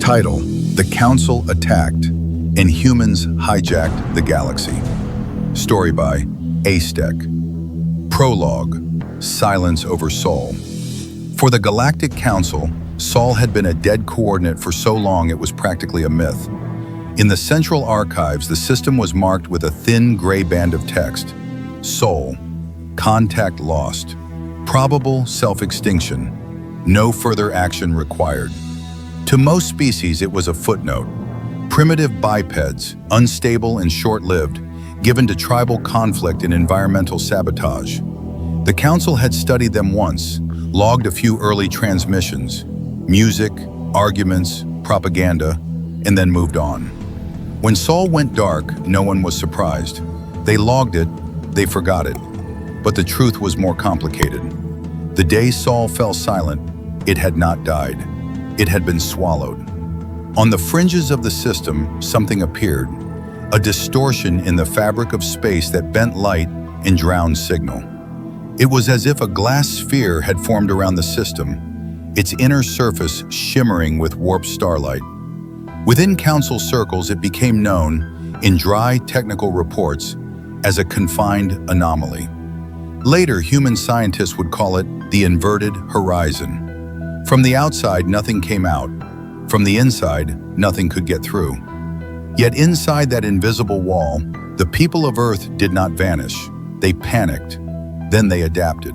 Title: The Council Attacked, and Humans Hijacked the Galaxy. Story by Aztec. Prologue: Silence over Sol. For the Galactic Council, Sol had been a dead coordinate for so long it was practically a myth. In the central archives, the system was marked with a thin gray band of text. Sol. Contact lost. Probable self-extinction. No further action required. To most species, it was a footnote. Primitive bipeds, unstable and short-lived, given to tribal conflict and environmental sabotage. The Council had studied them once, logged a few early transmissions, music, arguments, propaganda, and then moved on. When Sol went dark, no one was surprised. They logged it, they forgot it. But the truth was more complicated. The day Sol fell silent, it had not died. It had been swallowed. On the fringes of the system, something appeared, a distortion in the fabric of space that bent light and drowned signal. It was as if a glass sphere had formed around the system, its inner surface shimmering with warped starlight. Within Council circles, it became known, in dry technical reports, as a confined anomaly. Later, human scientists would call it the inverted horizon. From the outside, nothing came out. From the inside, nothing could get through. Yet inside that invisible wall, the people of Earth did not vanish. They panicked. Then they adapted.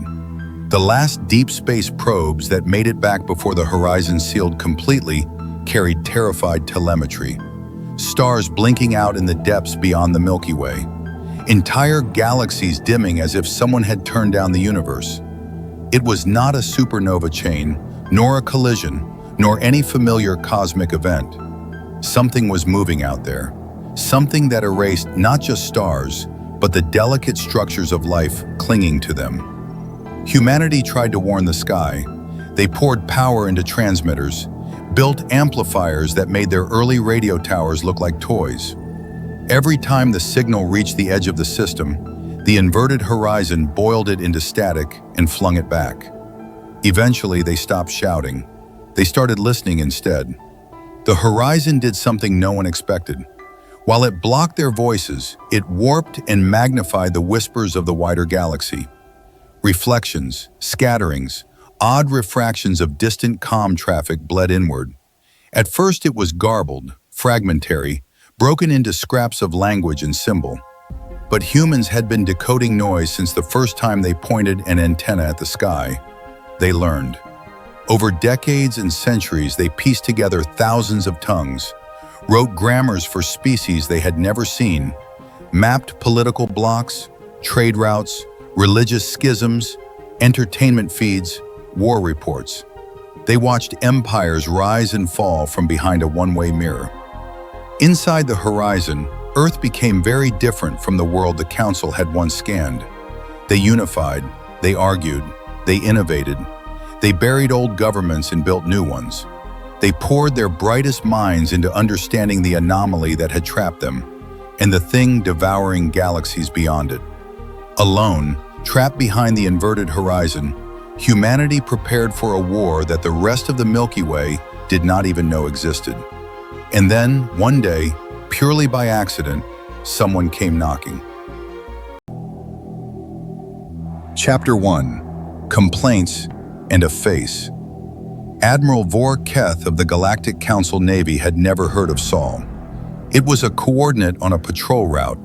The last deep space probes that made it back before the horizon sealed completely carried terrified telemetry. Stars blinking out in the depths beyond the Milky Way. Entire galaxies dimming as if someone had turned down the universe. It was not a supernova chain, nor a collision, nor any familiar cosmic event. Something was moving out there. Something that erased not just stars, but the delicate structures of life clinging to them. Humanity tried to warn the sky. They poured power into transmitters, built amplifiers that made their early radio towers look like toys. Every time the signal reached the edge of the system, the inverted horizon boiled it into static and flung it back. Eventually, they stopped shouting. They started listening instead. The horizon did something no one expected. While it blocked their voices, it warped and magnified the whispers of the wider galaxy. Reflections, scatterings, odd refractions of distant comm traffic bled inward. At first, it was garbled, fragmentary, broken into scraps of language and symbol. But humans had been decoding noise since the first time they pointed an antenna at the sky. They learned. Over decades and centuries, they pieced together thousands of tongues, wrote grammars for species they had never seen, mapped political blocks, trade routes, religious schisms, entertainment feeds, war reports. They watched empires rise and fall from behind a one-way mirror. Inside the horizon, Earth became very different from the world the Council had once scanned. They unified, they argued, they innovated. They buried old governments and built new ones. They poured their brightest minds into understanding the anomaly that had trapped them, and the thing devouring galaxies beyond it. Alone, trapped behind the inverted horizon, humanity prepared for a war that the rest of the Milky Way did not even know existed. And then, one day, purely by accident, someone came knocking. Chapter 1: Complaints and a Face. Admiral Vor Keth of the Galactic Council Navy had never heard of Sol. It was a coordinate on a patrol route,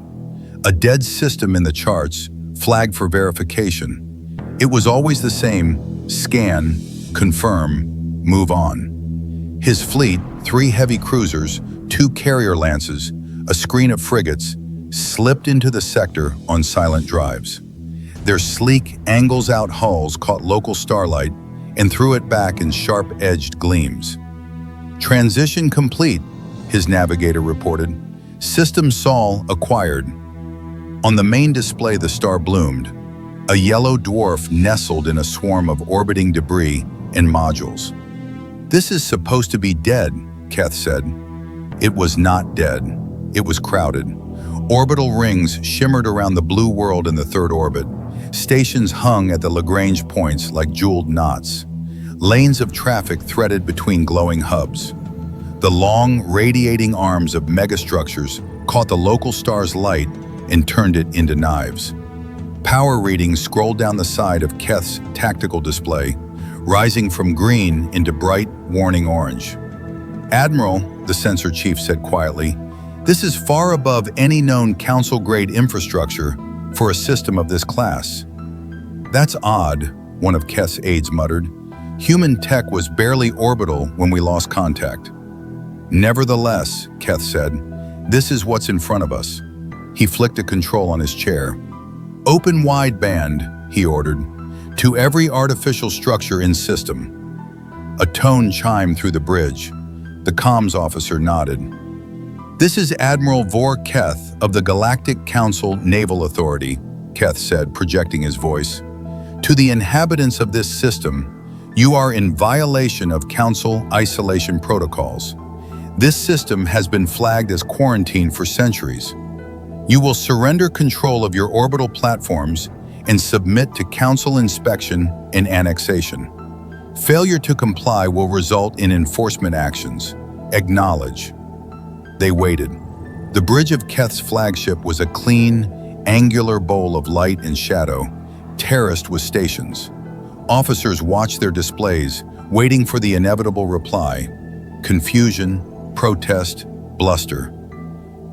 a dead system in the charts, flagged for verification. It was always the same: scan, confirm, move on. His fleet, 3 heavy cruisers, 2 carrier lances, a screen of frigates, slipped into the sector on silent drives. Their sleek, angles-out hulls caught local starlight and threw it back in sharp-edged gleams. Transition complete, his navigator reported. System Sol acquired. On the main display, the star bloomed. A yellow dwarf nestled in a swarm of orbiting debris and modules. "This is supposed to be dead," Keth said. It was not dead. It was crowded. Orbital rings shimmered around the blue world in the third orbit. Stations hung at the Lagrange points like jeweled knots. Lanes of traffic threaded between glowing hubs. The long, radiating arms of megastructures caught the local star's light and turned it into knives. Power readings scrolled down the side of Keth's tactical display, rising from green into bright, warning orange. "Admiral," the sensor chief said quietly, "this is far above any known Council-grade infrastructure for a system of this class." "That's odd," one of Keth's aides muttered. "Human tech was barely orbital when we lost contact." "Nevertheless," Keth said, "this is what's in front of us." He flicked a control on his chair. "Open wideband," he ordered, "to every artificial structure in system." A tone chimed through the bridge. The comms officer nodded. "This is Admiral Vor Keth of the Galactic Council Naval Authority," Keth said, projecting his voice. "To the inhabitants of this system, you are in violation of Council isolation protocols. This system has been flagged as quarantine for centuries. You will surrender control of your orbital platforms and submit to Council inspection and annexation. Failure to comply will result in enforcement actions. Acknowledge." They waited. The bridge of Keth's flagship was a clean, angular bowl of light and shadow, terraced with stations. Officers watched their displays, waiting for the inevitable reply. Confusion, protest, bluster.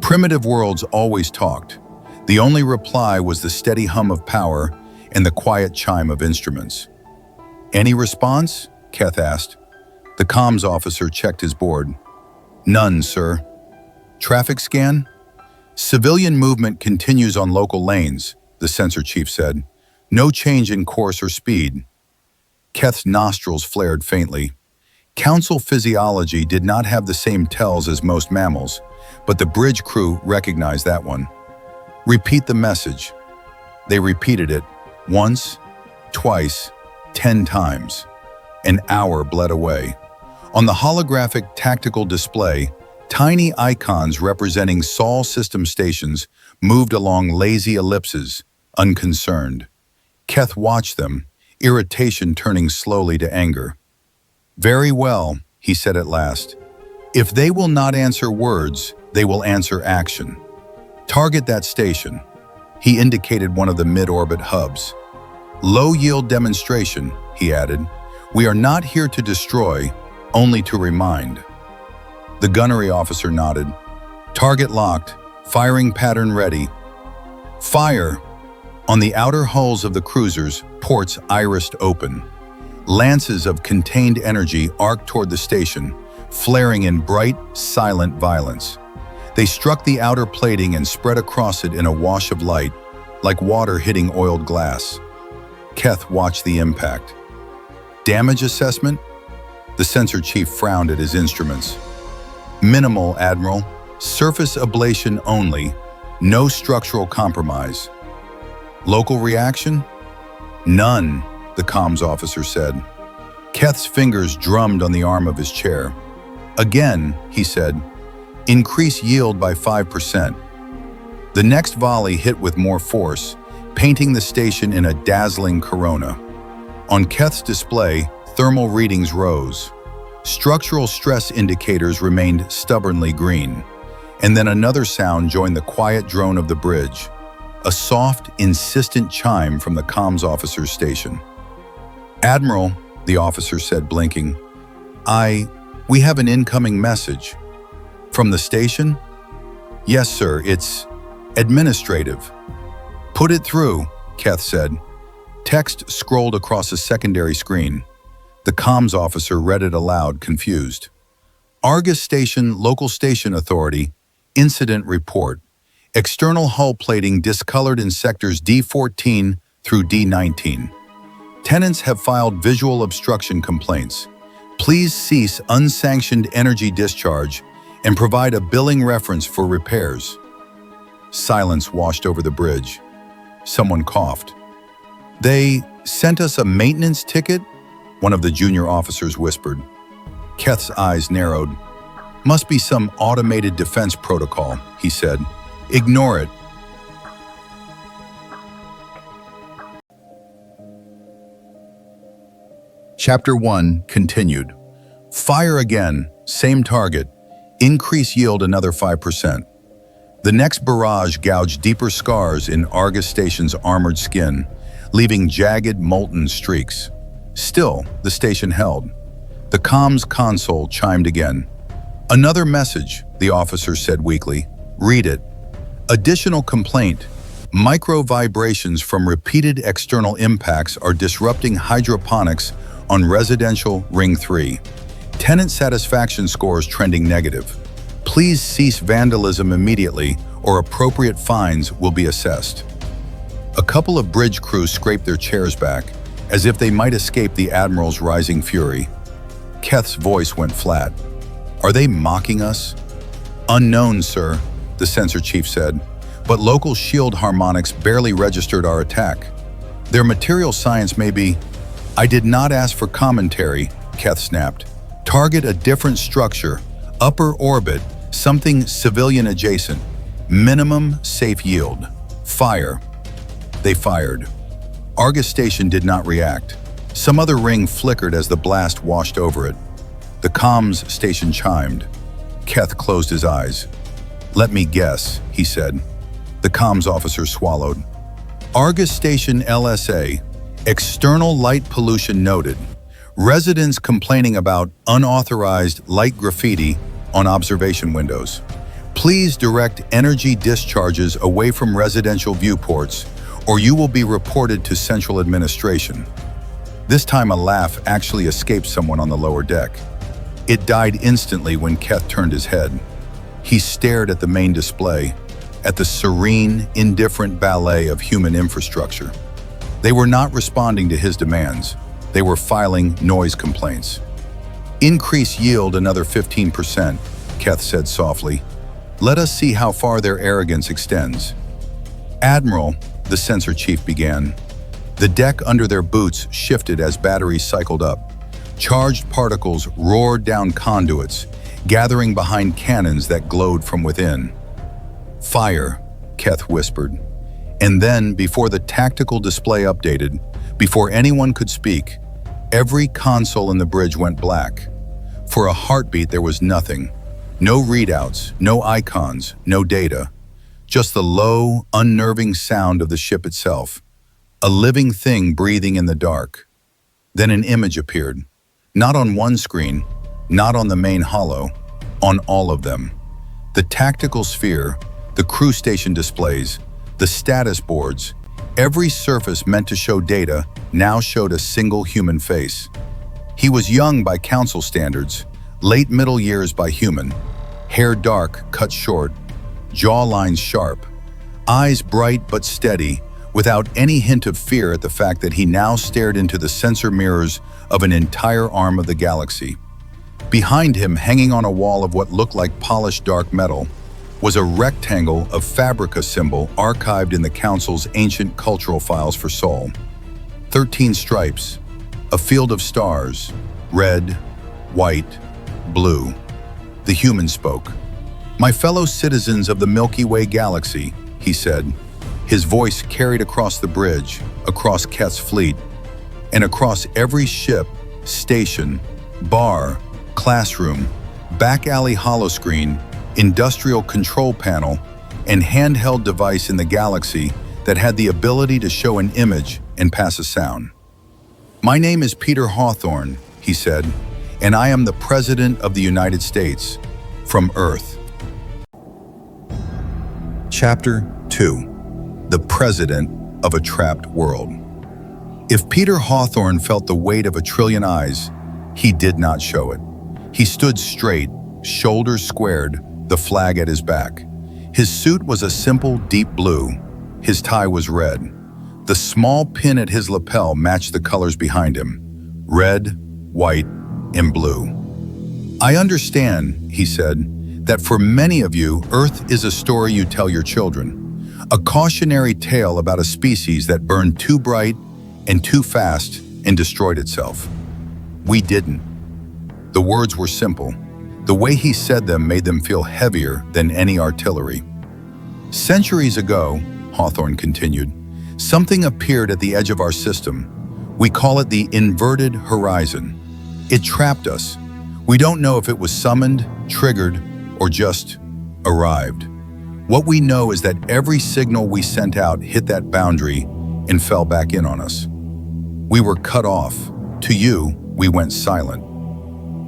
Primitive worlds always talked. The only reply was the steady hum of power and the quiet chime of instruments. "Any response?" Keth asked. The comms officer checked his board. "None, sir." "Traffic scan?" "Civilian movement continues on local lanes," the sensor chief said. "No change in course or speed." Keth's nostrils flared faintly. Council physiology did not have the same tells as most mammals, but the bridge crew recognized that one. "Repeat the message." They repeated it, once, twice, 10 times. An hour bled away. On the holographic tactical display, tiny icons representing Sol system stations moved along lazy ellipses, unconcerned. Keth watched them, irritation turning slowly to anger. "Very well," he said at last. "If they will not answer words, they will answer action. Target that station." He indicated one of the mid-orbit hubs. "Low-yield demonstration," he added. "We are not here to destroy, only to remind." The gunnery officer nodded. "Target locked. Firing pattern ready." "Fire!" On the outer hulls of the cruisers, ports irised open. Lances of contained energy arced toward the station, flaring in bright, silent violence. They struck the outer plating and spread across it in a wash of light, like water hitting oiled glass. Keth watched the impact. "Damage assessment?" The sensor chief frowned at his instruments. "Minimal, Admiral. Surface ablation only. No structural compromise." "Local reaction?" "None," the comms officer said. Keth's fingers drummed on the arm of his chair. "Again," he said, "increase yield by 5%. The next volley hit with more force, painting the station in a dazzling corona. On Keth's display, thermal readings rose. Structural stress indicators remained stubbornly green. And then another sound joined the quiet drone of the bridge. A soft, insistent chime from the comms officer's station. "Admiral," the officer said, blinking, We have an incoming message." "From the station?" "Yes, sir, it's administrative." "Put it through," Keth said. Text scrolled across a secondary screen. The comms officer read it aloud, confused. "Argus Station, Local Station Authority, Incident Report. External hull plating discolored in sectors D14 through D19. Tenants have filed visual obstruction complaints. Please cease unsanctioned energy discharge and provide a billing reference for repairs." Silence washed over the bridge. Someone coughed. "They sent us a maintenance ticket?" one of the junior officers whispered. Keth's eyes narrowed. "Must be some automated defense protocol," he said. "Ignore it." Chapter 1 continued. "Fire again, same target, Increase yield another 5%. The next barrage gouged deeper scars in Argus Station's armored skin, leaving jagged, molten streaks. Still, the station held. The comms console chimed again. "Another message," the officer said weakly. "Read it. Additional complaint. Micro vibrations from repeated external impacts are disrupting hydroponics on residential Ring 3. Tenant satisfaction scores trending negative. Please cease vandalism immediately or appropriate fines will be assessed." A couple of bridge crews scraped their chairs back, as if they might escape the Admiral's rising fury. Keth's voice went flat. "Are they mocking us?" "Unknown, sir," the sensor chief said, "but local shield harmonics barely registered our attack. Their material science may be—" "I did not ask for commentary," Keth snapped. "Target a different structure, upper orbit, something civilian adjacent. Minimum safe yield. Fire." They fired. Argus Station did not react. Some other ring flickered as the blast washed over it. The comms station chimed. Keth closed his eyes. "Let me guess," he said. The comms officer swallowed. "Argus Station LSA. External light pollution noted. Residents complaining about unauthorized light graffiti on observation windows. Please direct energy discharges away from residential viewports, or you will be reported to central administration." This time a laugh actually escaped someone on the lower deck. It died instantly when Keth turned his head. He stared at the main display, at the serene, indifferent ballet of human infrastructure. They were not responding to his demands. They were filing noise complaints. "Increase yield another 15%, Keth said softly. "Let us see how far their arrogance extends." "Admiral," the sensor chief began. The deck under their boots shifted as batteries cycled up. Charged particles roared down conduits, gathering behind cannons that glowed from within. "Fire," Keth whispered. And then, before the tactical display updated, before anyone could speak, every console in the bridge went black. For a heartbeat there was nothing. No readouts, no icons, no data. Just the low, unnerving sound of the ship itself. A living thing breathing in the dark. Then an image appeared. Not on one screen, not on the main holo, on all of them. The tactical sphere, the crew station displays, the status boards, every surface meant to show data now showed a single human face. He was young by council standards, late middle years by human, hair dark, cut short, jawlines sharp, eyes bright but steady, without any hint of fear at the fact that he now stared into the sensor mirrors of an entire arm of the galaxy. Behind him, hanging on a wall of what looked like polished dark metal, was a rectangle of Fabrica symbol archived in the Council's ancient cultural files for Sol. 13 stripes, a field of stars, red, white, blue. The human spoke. "My fellow citizens of the Milky Way galaxy," he said. His voice carried across the bridge, across Keth's fleet, and across every ship, station, bar, classroom, back alley holoscreen, industrial control panel, and handheld device in the galaxy that had the ability to show an image and pass a sound. "My name is Peter Hawthorne," he said, "and I am the President of the United States, from Earth." Chapter 2. The President of a Trapped World. If Peter Hawthorne felt the weight of a trillion eyes, he did not show it. He stood straight, shoulders squared, the flag at his back. His suit was a simple, deep blue. His tie was red. The small pin at his lapel matched the colors behind him: red, white, and blue. "I understand," he said, "that for many of you, Earth is a story you tell your children. A cautionary tale about a species that burned too bright and too fast and destroyed itself. We didn't." The words were simple. The way he said them made them feel heavier than any artillery. "Centuries ago," Hawthorne continued, "something appeared at the edge of our system. We call it the inverted horizon. It trapped us. We don't know if it was summoned, triggered, or just arrived. What we know is that every signal we sent out hit that boundary and fell back in on us. We were cut off. To you, we went silent.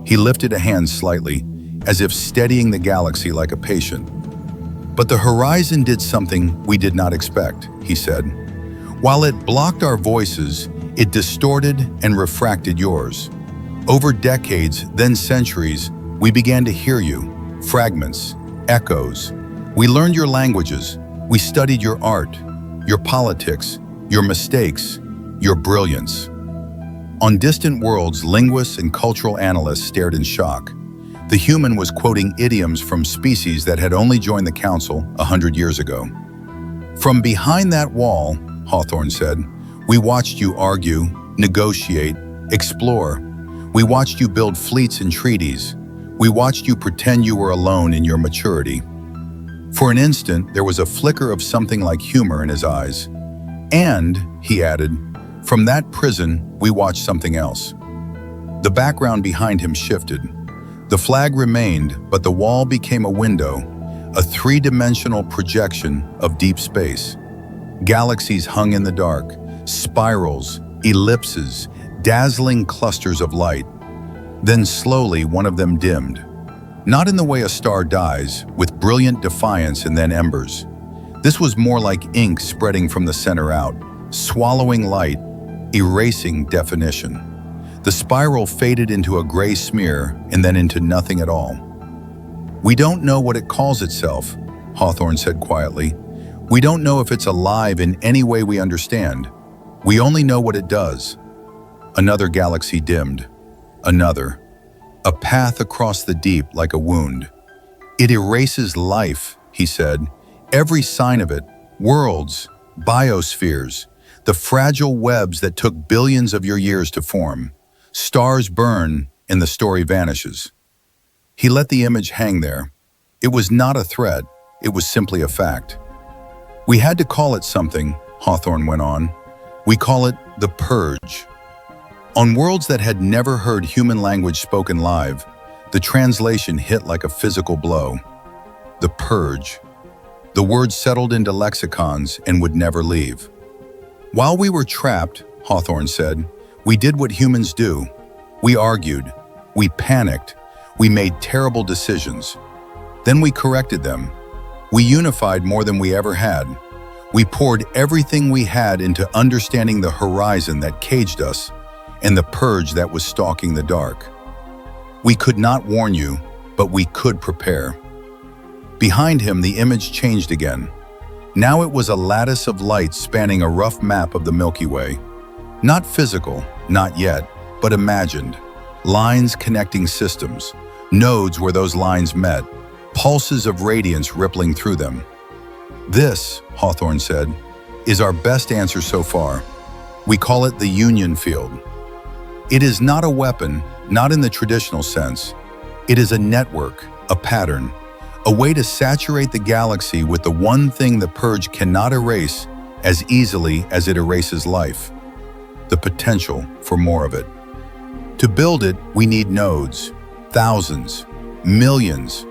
He lifted a hand slightly, as if steadying the galaxy like a patient. But the horizon did something we did not expect, he said. While it blocked our voices, it distorted and refracted yours. Over decades, then centuries, we began to hear you, fragments, echoes. We learned your languages. We studied your art, your politics, your mistakes, your brilliance. On distant worlds, linguists and cultural analysts stared in shock. The human was quoting idioms from species that had only joined the Council 100 years ago. From behind that wall, Hawthorne said, we watched you argue, negotiate, explore. We watched you build fleets and treaties. We watched you pretend you were alone in your maturity. For an instant, there was a flicker of something like humor in his eyes. And, he added, from that prison, we watched something else. The background behind him shifted. The flag remained, but the wall became a window, a three-dimensional projection of deep space. Galaxies hung in the dark, spirals, ellipses, dazzling clusters of light. Then slowly one of them dimmed. Not in the way a star dies, with brilliant defiance and then embers. This was more like ink spreading from the center out, swallowing light, erasing definition. The spiral faded into a gray smear and then into nothing at all. We don't know what it calls itself, Hawthorne said quietly. We don't know if it's alive in any way we understand. We only know what it does. Another galaxy dimmed. Another. A path across the deep like a wound. It erases life, he said. Every sign of it. Worlds, biospheres, the fragile webs that took billions of your years to form. Stars burn and the story vanishes. He let the image hang there. It was not a threat. It was simply a fact. We had to call it something, Hawthorne went on. We call it the purge. On worlds that had never heard human language spoken live, the translation hit like a physical blow. The purge. The word settled into lexicons and would never leave. While we were trapped, Hawthorne said, we did what humans do. We argued. We panicked. We made terrible decisions. Then we corrected them. We unified more than we ever had. We poured everything we had into understanding the horizon that caged us and the purge that was stalking the dark. We could not warn you, but we could prepare. Behind him, the image changed again. Now it was a lattice of light spanning a rough map of the Milky Way. Not physical, not yet, but imagined. Lines connecting systems, nodes where those lines met, pulses of radiance rippling through them. This, Hawthorne said, is our best answer so far. We call it the union field. It is not a weapon, not in the traditional sense. It is a network, a pattern, a way to saturate the galaxy with the one thing the purge cannot erase as easily as it erases life. The potential for more of it. To build it, we need nodes, thousands, millions,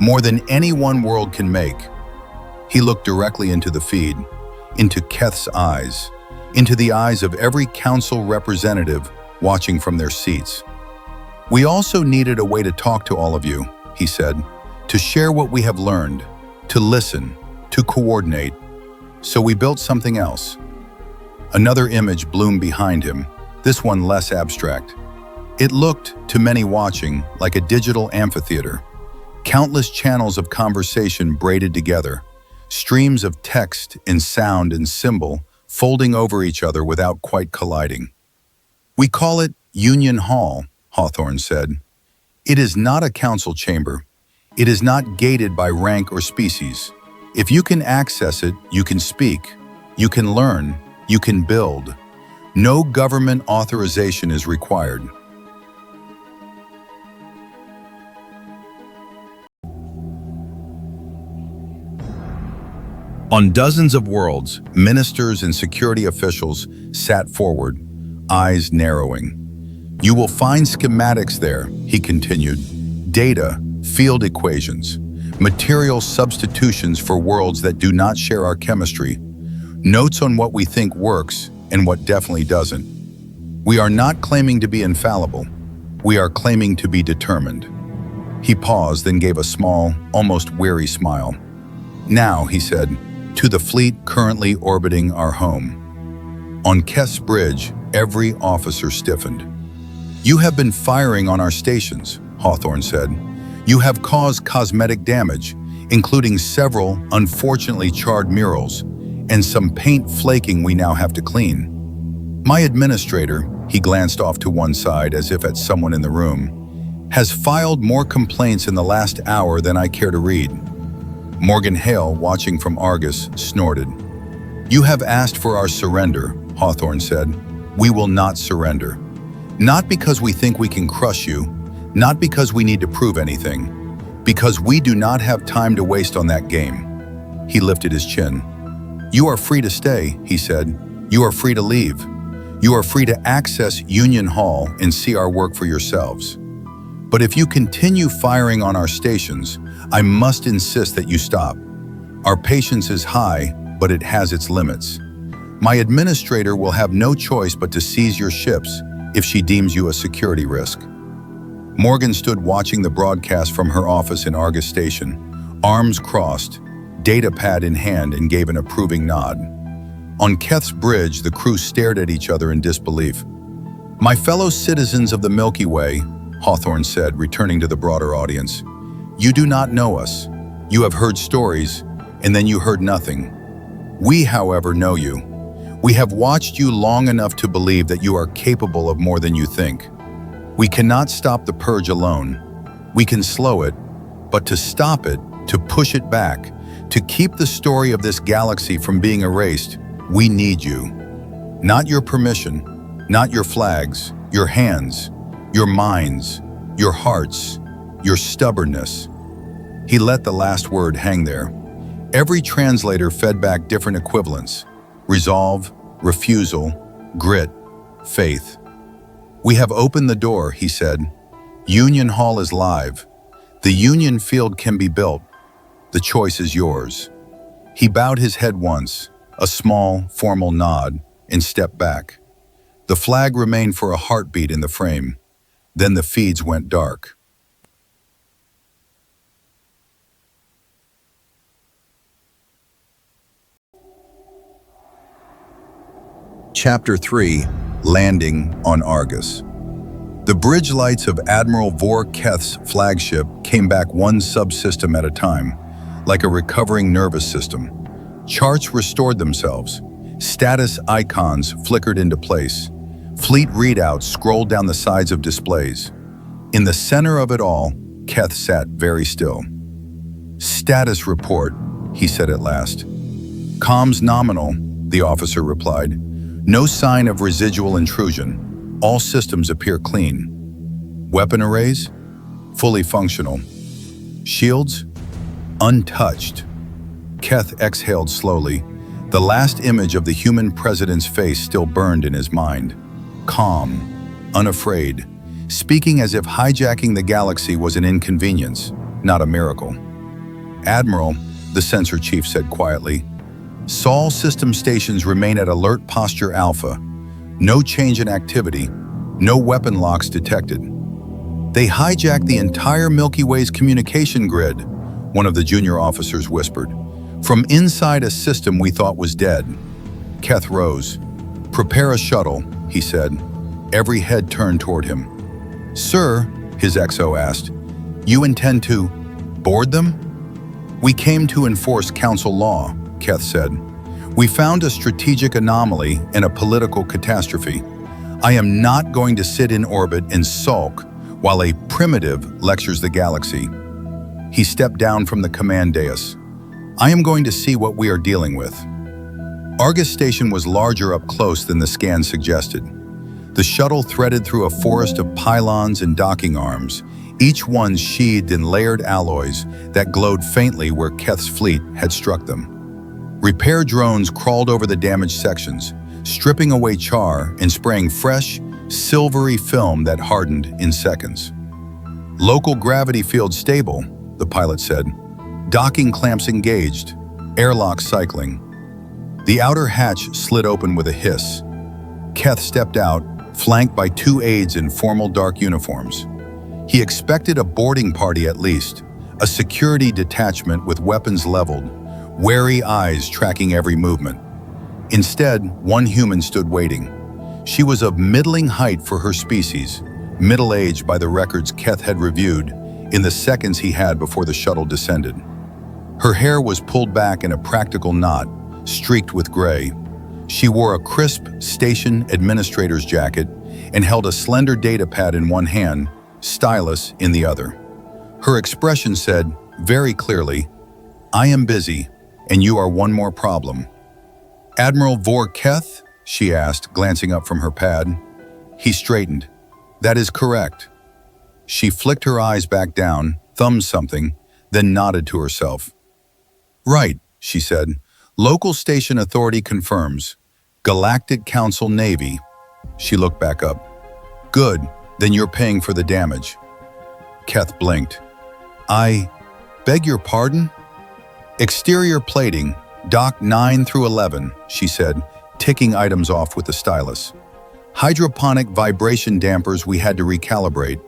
more than any one world can make. He looked directly into the feed, into Keth's eyes, into the eyes of every council representative watching from their seats. We also needed a way to talk to all of you, he said, to share what we have learned, to listen, to coordinate. So we built something else. Another image bloomed behind him, this one less abstract. It looked, to many watching, like a digital amphitheater. Countless channels of conversation braided together, streams of text and sound and symbol folding over each other without quite colliding. We call it Union Hall, Hawthorne said. It is not a council chamber. It is not gated by rank or species. If you can access it, you can speak, you can learn, you can build. No government authorization is required. On dozens of worlds, ministers and security officials sat forward, eyes narrowing. You will find schematics there, he continued. Data, field equations, material substitutions for worlds that do not share our chemistry, notes on what we think works and what definitely doesn't. We are not claiming to be infallible. We are claiming to be determined. He paused, then gave a small, almost weary smile. Now, he said, to the fleet currently orbiting our home. On Keth's bridge, every officer stiffened. You have been firing on our stations, Hawthorne said. You have caused cosmetic damage, including several unfortunately charred murals, and some paint flaking we now have to clean. My administrator, he glanced off to one side as if at someone in the room, has filed more complaints in the last hour than I care to read. Morgan Hale, watching from Argus, snorted. You have asked for our surrender, Hawthorne said. We will not surrender. Not because we think we can crush you, not because we need to prove anything, because we do not have time to waste on that game. He lifted his chin. You are free to stay, he said. You are free to leave. You are free to access Union Hall and see our work for yourselves. But if you continue firing on our stations, I must insist that you stop. Our patience is high, but it has its limits. My administrator will have no choice but to seize your ships if she deems you a security risk. Morgan stood watching the broadcast from her office in Argus Station, arms crossed, data pad in hand, and gave an approving nod. On Keth's bridge, the crew stared at each other in disbelief. My fellow citizens of the Milky Way, Hawthorne said, returning to the broader audience, you do not know us. You have heard stories, and then you heard nothing. We, however, know you. We have watched you long enough to believe that you are capable of more than you think. We cannot stop the purge alone. We can slow it, but to stop it, to push it back, to keep the story of this galaxy from being erased, we need you. Not your permission, not your flags, your hands, your minds, your hearts, your stubbornness. He let the last word hang there. Every translator fed back different equivalents: resolve, refusal, grit, faith. We have opened the door, he said. Union Hall is live. The Union field can be built. The choice is yours. He bowed his head once, a small, formal nod, and stepped back. The flag remained for a heartbeat in the frame. Then the feeds went dark. Chapter 3, Landing on Argus. The bridge lights of Admiral Vor Keth's flagship came back one subsystem at a time, like a recovering nervous system. Charts restored themselves. Status icons flickered into place. Fleet readouts scrolled down the sides of displays. In the center of it all, Keth sat very still. Status report, he said at last. Comms nominal, the officer replied. No sign of residual intrusion. All systems appear clean. Weapon arrays? Fully functional. Shields? Untouched. Keth exhaled slowly. The last image of the human president's face still burned in his mind. Calm, unafraid, speaking as if hijacking the galaxy was an inconvenience, not a miracle. Admiral, the sensor chief said quietly, Sol system stations remain at alert posture alpha. No change in activity, no weapon locks detected. They hijacked the entire Milky Way's communication grid, one of the junior officers whispered. From inside a system we thought was dead. Keth rose. Prepare a shuttle, he said. Every head turned toward him. Sir, his XO asked, you intend to board them? We came to enforce council law, Keth said. We found a strategic anomaly and a political catastrophe. I am not going to sit in orbit and sulk while a primitive lectures the galaxy. He stepped down from the command dais. I am going to see what we are dealing with. Argus Station was larger up close than the scan suggested. The shuttle threaded through a forest of pylons and docking arms, each one sheathed in layered alloys that glowed faintly where Keth's fleet had struck them. Repair drones crawled over the damaged sections, stripping away char and spraying fresh, silvery film that hardened in seconds. Local gravity field stable, the pilot said. Docking clamps engaged, airlock cycling. The outer hatch slid open with a hiss. Keth stepped out, flanked by two aides in formal dark uniforms. He expected a boarding party at least, a security detachment with weapons leveled, wary eyes tracking every movement. Instead, one human stood waiting. She was of middling height for her species, middle-aged by the records Keth had reviewed in the seconds he had before the shuttle descended. Her hair was pulled back in a practical knot, streaked with gray. She wore a crisp station administrator's jacket and held a slender data pad in one hand, stylus in the other. Her expression said, very clearly, "I am busy, and you are one more problem." "Admiral Vor Keth?" she asked, glancing up from her pad. He straightened. "That is correct." She flicked her eyes back down, thumbed something, then nodded to herself. "Right," she said. "Local station authority confirms. Galactic Council Navy." She looked back up. "Good, then you're paying for the damage." Keth blinked. "I beg your pardon?" "Exterior plating, dock 9 through 11, she said, ticking items off with the stylus. "Hydroponic vibration dampers we had to recalibrate.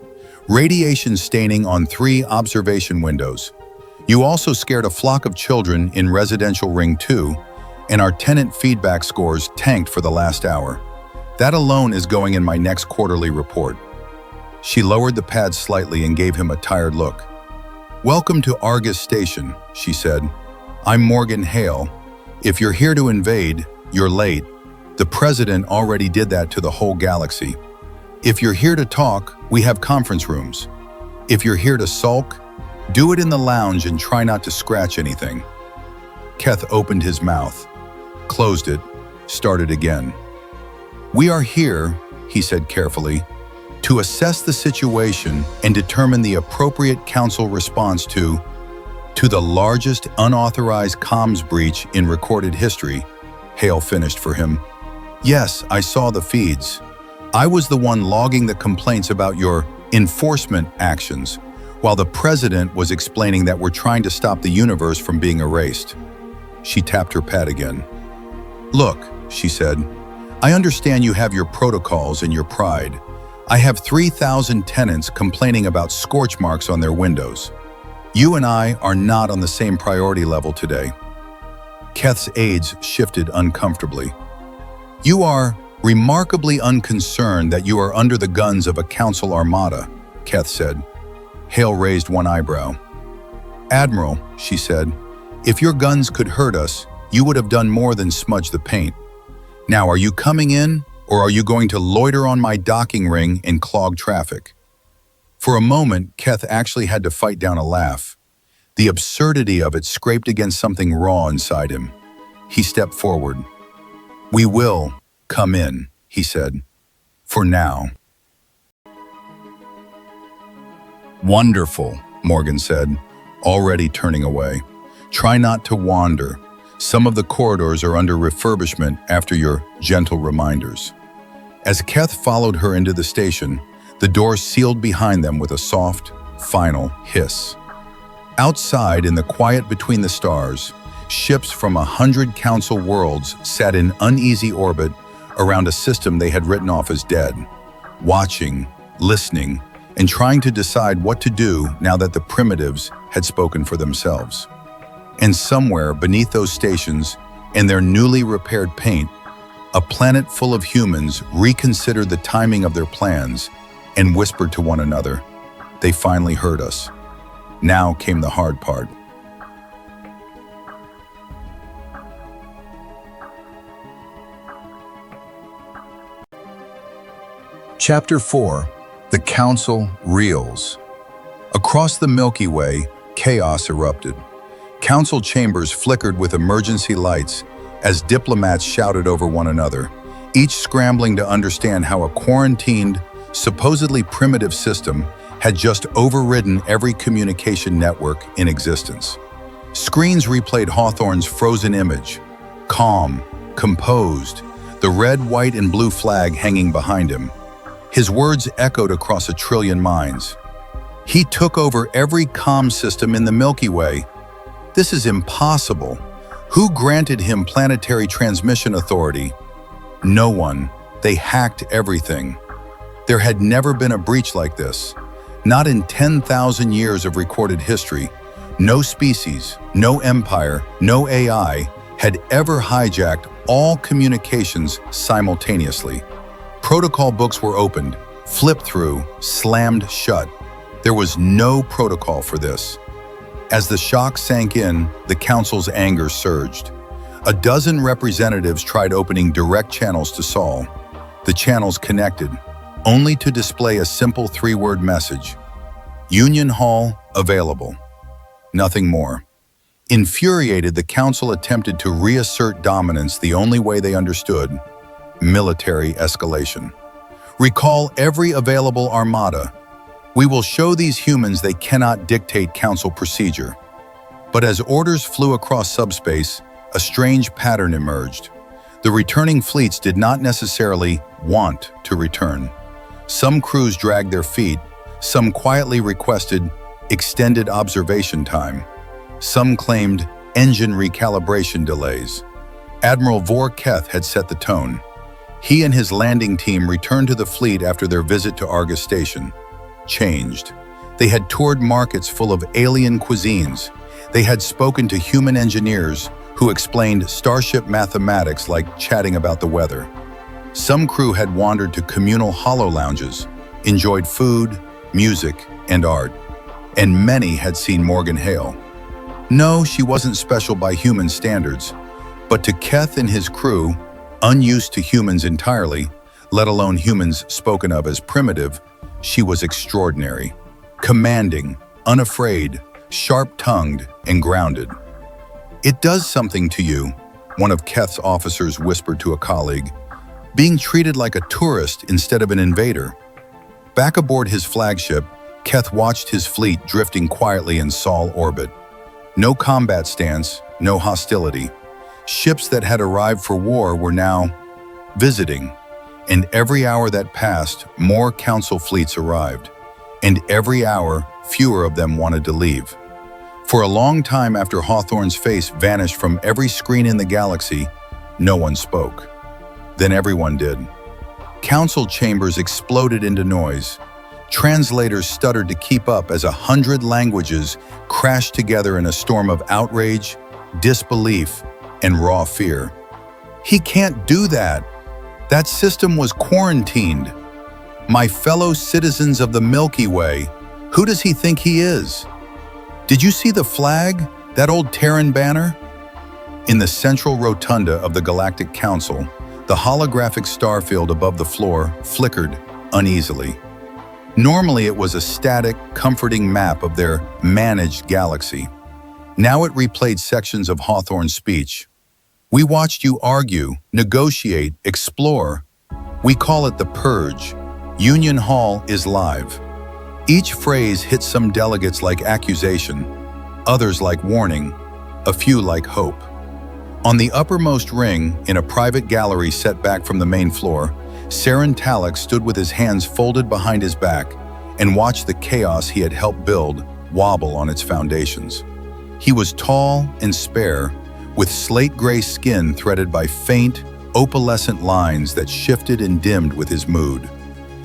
Radiation staining on 3 observation windows. You also scared a flock of children in residential ring 2, and our tenant feedback scores tanked for the last hour. That alone is going in my next quarterly report." She lowered the pad slightly and gave him a tired look. "Welcome to Argus Station," she said. "I'm Morgan Hale. If you're here to invade, you're late. The president already did that to the whole galaxy. If you're here to talk, we have conference rooms. If you're here to sulk, do it in the lounge and try not to scratch anything." Keth opened his mouth, closed it, started again. "We are here," he said carefully, "to assess the situation and determine the appropriate council response to the largest unauthorized comms breach in recorded history." Hale finished for him. "Yes, I saw the feeds. I was the one logging the complaints about your enforcement actions, while the president was explaining that we're trying to stop the universe from being erased." She tapped her pad again. "Look," she said, "I understand you have your protocols and your pride. I have 3,000 tenants complaining about scorch marks on their windows. You and I are not on the same priority level today." Keth's aides shifted uncomfortably. "You are remarkably unconcerned that you are under the guns of a council armada," Keth said. Hale raised one eyebrow. "Admiral," she said, "if your guns could hurt us, you would have done more than smudge the paint. Now, are you coming in, or are you going to loiter on my docking ring and clog traffic?" For a moment, Keth actually had to fight down a laugh. The absurdity of it scraped against something raw inside him. He stepped forward. "We will come in," he said. "For now." "Wonderful," Morgan said, already turning away. "Try not to wander. Some of the corridors are under refurbishment after your gentle reminders." As Keth followed her into the station, the door sealed behind them with a soft, final hiss. Outside, in the quiet between the stars, ships from 100 council worlds sat in uneasy orbit around a system they had written off as dead, watching, listening, and trying to decide what to do now that the primitives had spoken for themselves. And somewhere beneath those stations, in their newly repaired paint, a planet full of humans reconsidered the timing of their plans and whispered to one another, "They finally heard us." Now came the hard part. Chapter 4. The Council Reels. Across the Milky Way, chaos erupted. Council chambers flickered with emergency lights as diplomats shouted over one another, each scrambling to understand how a quarantined, supposedly primitive system had just overridden every communication network in existence. Screens replayed Hawthorne's frozen image, calm, composed, the red, white, and blue flag hanging behind him. His words echoed across 1 trillion minds. "He took over every comm system in the Milky Way. This is impossible. Who granted him planetary transmission authority? No one. They hacked everything. There had never been a breach like this. Not in 10,000 years of recorded history. No species, no empire, no AI had ever hijacked all communications simultaneously. Protocol books were opened, flipped through, slammed shut. There was no protocol for this. As the shock sank in, the Council's anger surged. A dozen representatives tried opening direct channels to Saul. The channels connected, only to display a simple three-word message: Union Hall available. Nothing more. Infuriated, the Council attempted to reassert dominance the only way they understood: military escalation. Recall every available armada. We will show these humans they cannot dictate Council procedure. But as orders flew across subspace, a strange pattern emerged. The returning fleets did not necessarily want to return. Some crews dragged their feet, some quietly requested extended observation time. Some claimed engine recalibration delays. Admiral Keth had set the tone. He and his landing team returned to the fleet after their visit to Argus Station. Changed. They had toured markets full of alien cuisines. They had spoken to human engineers who explained starship mathematics like chatting about the weather. Some crew had wandered to communal hollow lounges, enjoyed food, music, and art. And many had seen Morgan Hale. No, she wasn't special by human standards, but to Keth and his crew, unused to humans entirely, let alone humans spoken of as primitive, she was extraordinary, commanding, unafraid, sharp-tongued, and grounded. "It does something to you," one of Keth's officers whispered to a colleague, "being treated like a tourist instead of an invader." Back aboard his flagship, Keth watched his fleet drifting quietly in Sol orbit. No combat stance, no hostility. Ships that had arrived for war were now visiting. And every hour that passed, more Council fleets arrived. And every hour, fewer of them wanted to leave. For a long time after Hawthorne's face vanished from every screen in the galaxy, no one spoke. Then everyone did. Council chambers exploded into noise. Translators stuttered to keep up as 100 languages crashed together in a storm of outrage, disbelief, and raw fear. "He can't do that. That system was quarantined. My fellow citizens of the Milky Way, who does he think he is? Did you see the flag, that old Terran banner?" In the central rotunda of the Galactic Council, the holographic starfield above the floor flickered uneasily. Normally it was a static, comforting map of their managed galaxy. Now it replayed sections of Hawthorne's speech. "We watched you argue, negotiate, explore. We call it the Purge. Union Hall is live." Each phrase hit some delegates like accusation, others like warning, a few like hope. On the uppermost ring, in a private gallery set back from the main floor, Saren Talek stood with his hands folded behind his back and watched the chaos he had helped build wobble on its foundations. He was tall and spare, with slate-gray skin threaded by faint, opalescent lines that shifted and dimmed with his mood.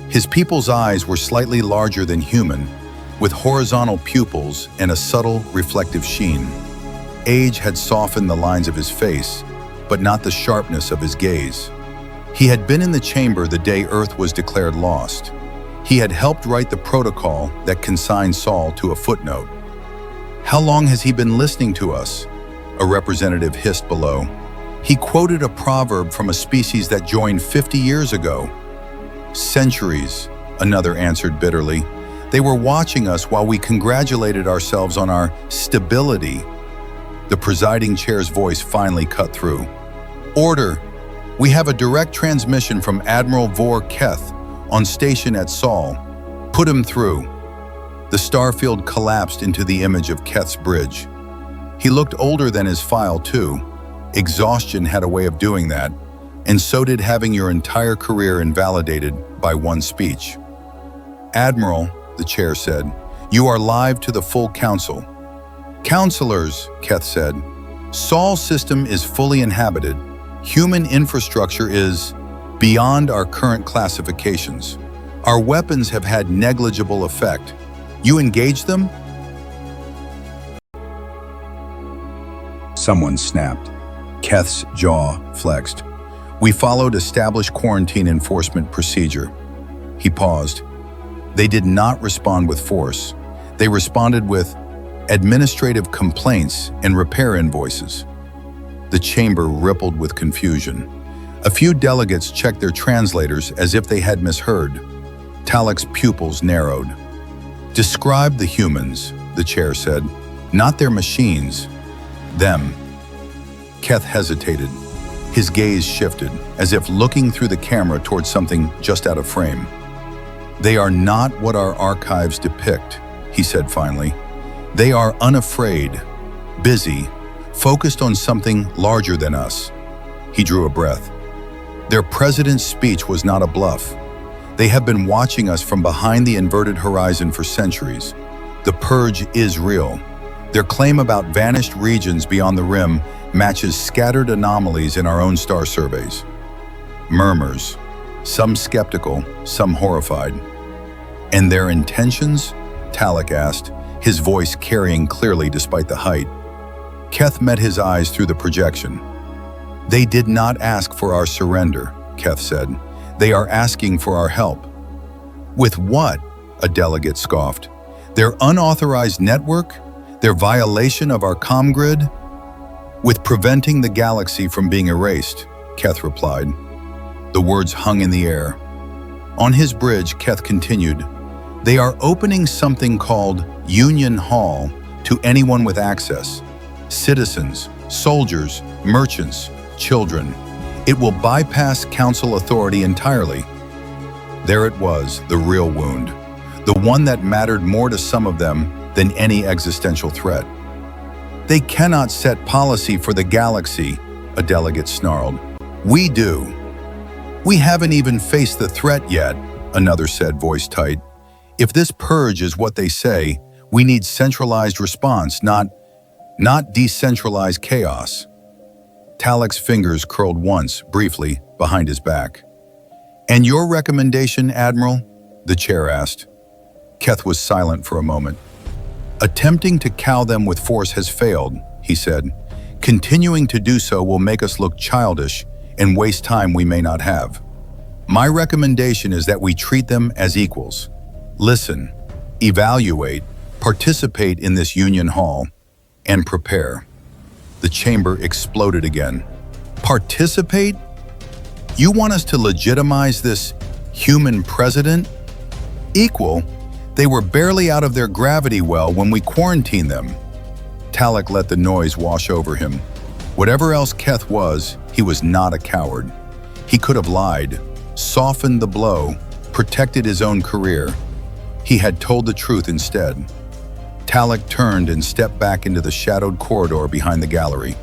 His people's eyes were slightly larger than human, with horizontal pupils and a subtle, reflective sheen. Age had softened the lines of his face, but not the sharpness of his gaze. He had been in the chamber the day Earth was declared lost. He had helped write the protocol that consigned Saul to a footnote. "How long has he been listening to us?" a representative hissed below. He quoted a proverb from a species that joined 50 years ago. "Centuries," another answered bitterly. "They were watching us while we congratulated ourselves on our stability." The presiding chair's voice finally cut through. "Order! We have a direct transmission from Admiral Keth on station at Sol. Put him through." The starfield collapsed into the image of Keth's bridge. He looked older than his file, too. Exhaustion had a way of doing that, and so did having your entire career invalidated by one speech. "Admiral," the chair said, "you are live to the full council." Counselors, Keth said. Sol's system is fully inhabited. Human infrastructure is beyond our current classifications. Our weapons have had negligible effect. You engage them? Someone snapped. Keth's jaw flexed. We followed established quarantine enforcement procedure. He paused. They did not respond with force. They responded with administrative complaints and repair invoices. The chamber rippled with confusion. A few delegates checked their translators as if they had misheard. Talec's pupils narrowed. Describe the humans, the chair said. Not their machines. Them. Keth hesitated. His gaze shifted, as if looking through the camera towards something just out of frame. They are not what our archives depict, he said finally. They are unafraid, busy, focused on something larger than us. He drew a breath. Their president's speech was not a bluff. They have been watching us from behind the inverted horizon for centuries. The purge is real. Their claim about vanished regions beyond the rim matches scattered anomalies in our own star surveys. Murmurs, some skeptical, some horrified. And their intentions? Talec asked, his voice carrying clearly despite the height. Keth met his eyes through the projection. They did not ask for our surrender, Keth said. They are asking for our help. With what? A delegate scoffed. Their unauthorized network? Their violation of our comm grid? With preventing the galaxy from being erased, Keth replied. The words hung in the air. On his bridge, Keth continued, they are opening something called Union Hall to anyone with access. Citizens, soldiers, merchants, children. It will bypass council authority entirely. There it was, the real wound. The one that mattered more to some of them than any existential threat. They cannot set policy for the galaxy, a delegate snarled. We do. We haven't even faced the threat yet, another said, voice tight. If this purge is what they say, we need centralized response, not decentralized chaos. Talec's fingers curled once, briefly, behind his back. And your recommendation, Admiral? The chair asked. Keth was silent for a moment. Attempting to cow them with force has failed, he said. Continuing to do so will make us look childish and waste time we may not have. My recommendation is that we treat them as equals. Listen, evaluate, participate in this Union Hall, and prepare. The chamber exploded again. Participate? You want us to legitimize this human president? Equal? They were barely out of their gravity well when we quarantined them. Talec let the noise wash over him. Whatever else Keth was, he was not a coward. He could have lied, softened the blow, protected his own career. He had told the truth instead. Talec turned and stepped back into the shadowed corridor behind the gallery.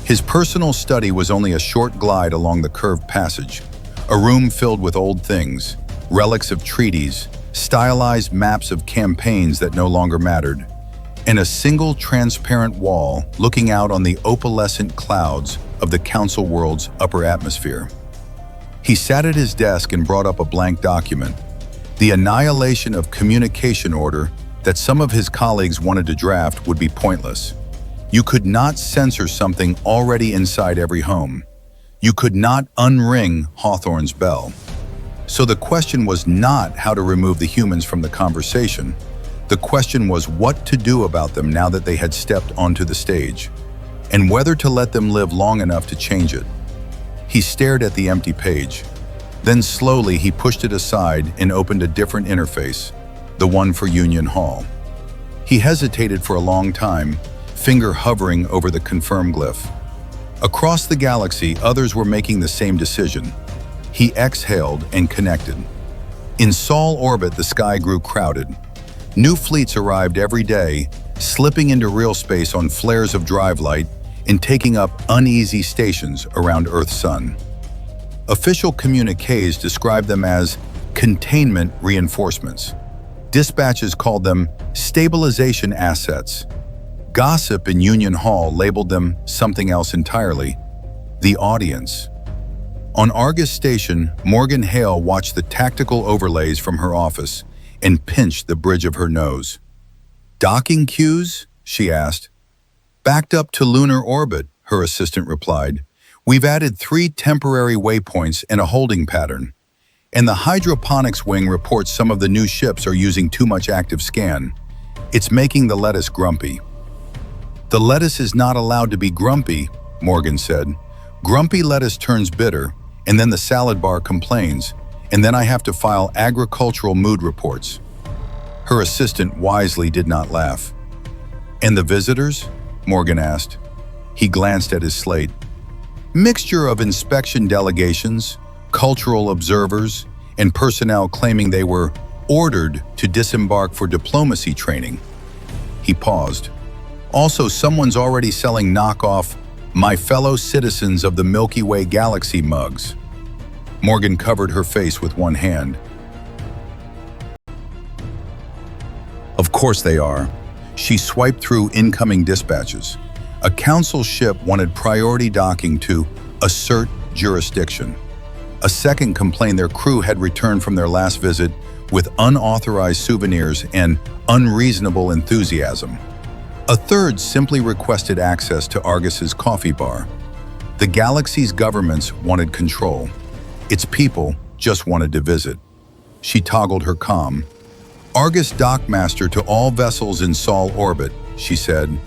His personal study was only a short glide along the curved passage, a room filled with old things, relics of treaties, stylized maps of campaigns that no longer mattered, and a single transparent wall looking out on the opalescent clouds of the Council world's upper atmosphere. He sat at his desk and brought up a blank document, the annihilation of communication order that some of his colleagues wanted to draft would be pointless. You could not censor something already inside every home. You could not unring Hawthorne's bell. So the question was not how to remove the humans from the conversation. The question was what to do about them now that they had stepped onto the stage, and whether to let them live long enough to change it. He stared at the empty page. Then slowly he pushed it aside and opened a different interface, the one for Union Hall. He hesitated for a long time, finger hovering over the confirm glyph. Across the galaxy, others were making the same decision. He exhaled and connected. In Sol orbit, the sky grew crowded. New fleets arrived every day, slipping into real space on flares of drive light and taking up uneasy stations around Earth's sun. Official communiques described them as containment reinforcements. Dispatches called them stabilization assets. Gossip in Union Hall labeled them something else entirely: the audience. On Argus Station, Morgan Hale watched the tactical overlays from her office and pinched the bridge of her nose. "Docking cues?" she asked. "Backed up to lunar orbit," her assistant replied. "We've added 3 temporary waypoints and a holding pattern. And the hydroponics wing reports some of the new ships are using too much active scan. It's making the lettuce grumpy." "The lettuce is not allowed to be grumpy," Morgan said. "Grumpy lettuce turns bitter, and then the salad bar complains, and then I have to file agricultural mood reports." Her assistant wisely did not laugh. "And the visitors?" Morgan asked. He glanced at his slate. "Mixture of inspection delegations, cultural observers, and personnel claiming they were ordered to disembark for diplomacy training." He paused. "Also, someone's already selling knockoff 'My fellow citizens of the Milky Way galaxy' mugs." Morgan covered her face with one hand. "Of course they are." She swiped through incoming dispatches. A council ship wanted priority docking to assert jurisdiction. A second complained their crew had returned from their last visit with unauthorized souvenirs and unreasonable enthusiasm. A third simply requested access to Argus's coffee bar. The galaxy's governments wanted control. Its people just wanted to visit. She toggled her comm. "Argus Dockmaster to all vessels in Sol orbit," she said.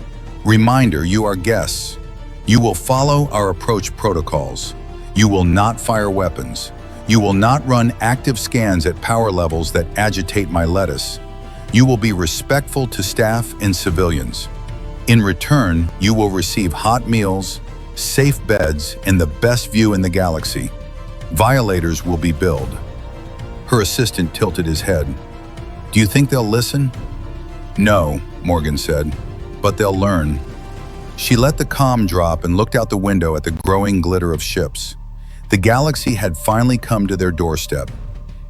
"Reminder, you are guests. You will follow our approach protocols. You will not fire weapons. You will not run active scans at power levels that agitate my lettuce. You will be respectful to staff and civilians. In return, you will receive hot meals, safe beds, and the best view in the galaxy. Violators will be billed." Her assistant tilted his head. "Do you think they'll listen?" "No," Morgan said, "but they'll learn." She let the comm drop and looked out the window at the growing glitter of ships. The galaxy had finally come to their doorstep.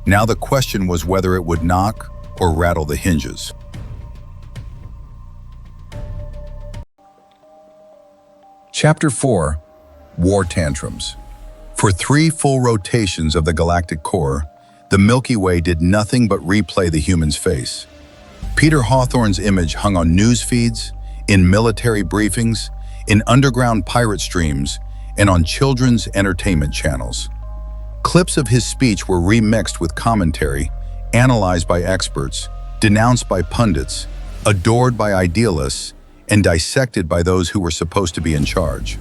Now the question was whether it would knock or rattle the hinges. Chapter 4: War Tantrums. For 3 full rotations of the galactic core, the Milky Way did nothing but replay the human's face. Peter Hawthorne's image hung on news feeds, in military briefings, in underground pirate streams, and on children's entertainment channels. Clips of his speech were remixed with commentary, analyzed by experts, denounced by pundits, adored by idealists, and dissected by those who were supposed to be in charge.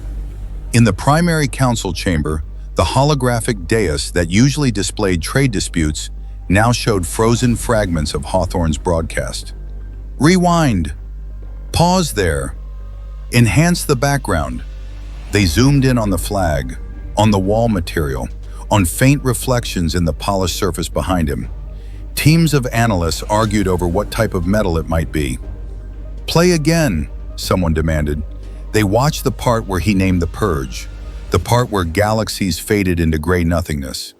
In the primary council chamber, the holographic dais that usually displayed trade disputes now showed frozen fragments of Hawthorne's broadcast. "Rewind. Pause there. Enhance the background." They zoomed in on the flag, on the wall material, on faint reflections in the polished surface behind him. Teams of analysts argued over what type of metal it might be. "Play again," someone demanded. They watched the part where he named the purge, the part where galaxies faded into gray nothingness,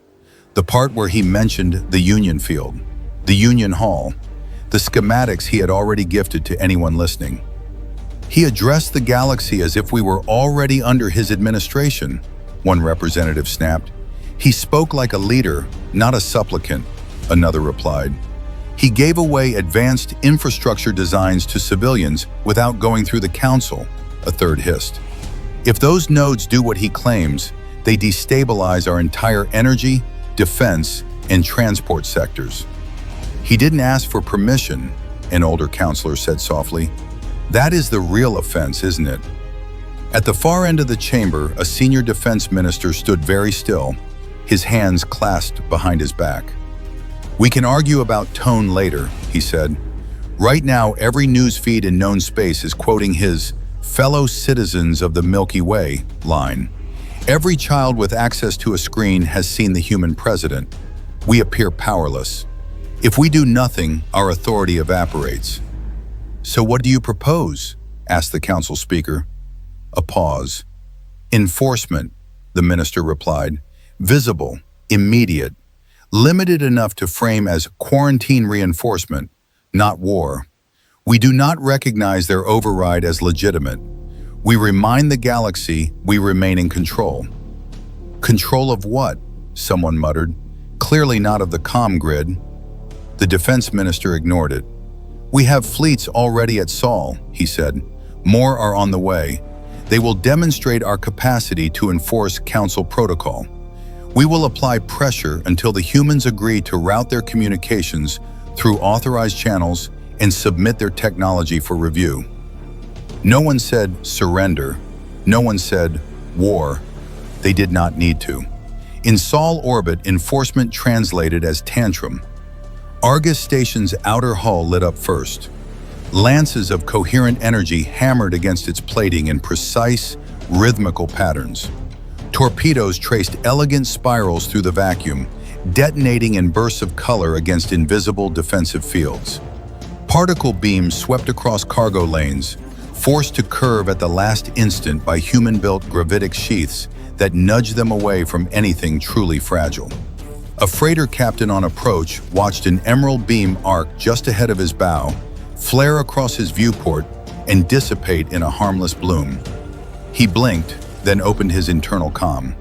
the part where he mentioned the Union Field, the Union Hall, the schematics he had already gifted to anyone listening. "He addressed the galaxy as if we were already under his administration," one representative snapped. "He spoke like a leader, not a supplicant," another replied. "He gave away advanced infrastructure designs to civilians without going through the council," a third hissed. "If those nodes do what he claims, they destabilize our entire energy, defense, and transport sectors." "He didn't ask for permission," an older counselor said softly. "That is the real offense, isn't it?" At the far end of the chamber, a senior defense minister stood very still, his hands clasped behind his back. "We can argue about tone later," he said. "Right now, every news feed in known space is quoting his 'fellow citizens of the Milky Way' line. Every child with access to a screen has seen the human president. We appear powerless. If we do nothing, our authority evaporates." "So what do you propose?" asked the council speaker. A pause. "Enforcement," the minister replied. "Visible, immediate, limited enough to frame as quarantine reinforcement, not war. We do not recognize their override as legitimate. We remind the galaxy we remain in control. Control of what? Someone muttered. Clearly not of the comm grid. The defense minister ignored it. We have fleets already at Sol, he said. More are on the way. They will demonstrate our capacity to enforce Council protocol. We will apply pressure until the humans agree to route their communications through authorized channels and submit their technology for review. No one said surrender. No one said war. They did not need to. In Sol orbit, enforcement translated as tantrum. Argus Station's outer hull lit up first. Lances of coherent energy hammered against its plating in precise, rhythmical patterns. Torpedoes traced elegant spirals through the vacuum, detonating in bursts of color against invisible defensive fields. Particle beams swept across cargo lanes, forced to curve at the last instant by human-built gravitic sheaths that nudged them away from anything truly fragile. A freighter captain on approach watched an emerald beam arc just ahead of his bow, flare across his viewport, and dissipate in a harmless bloom. He blinked, then opened his internal comm.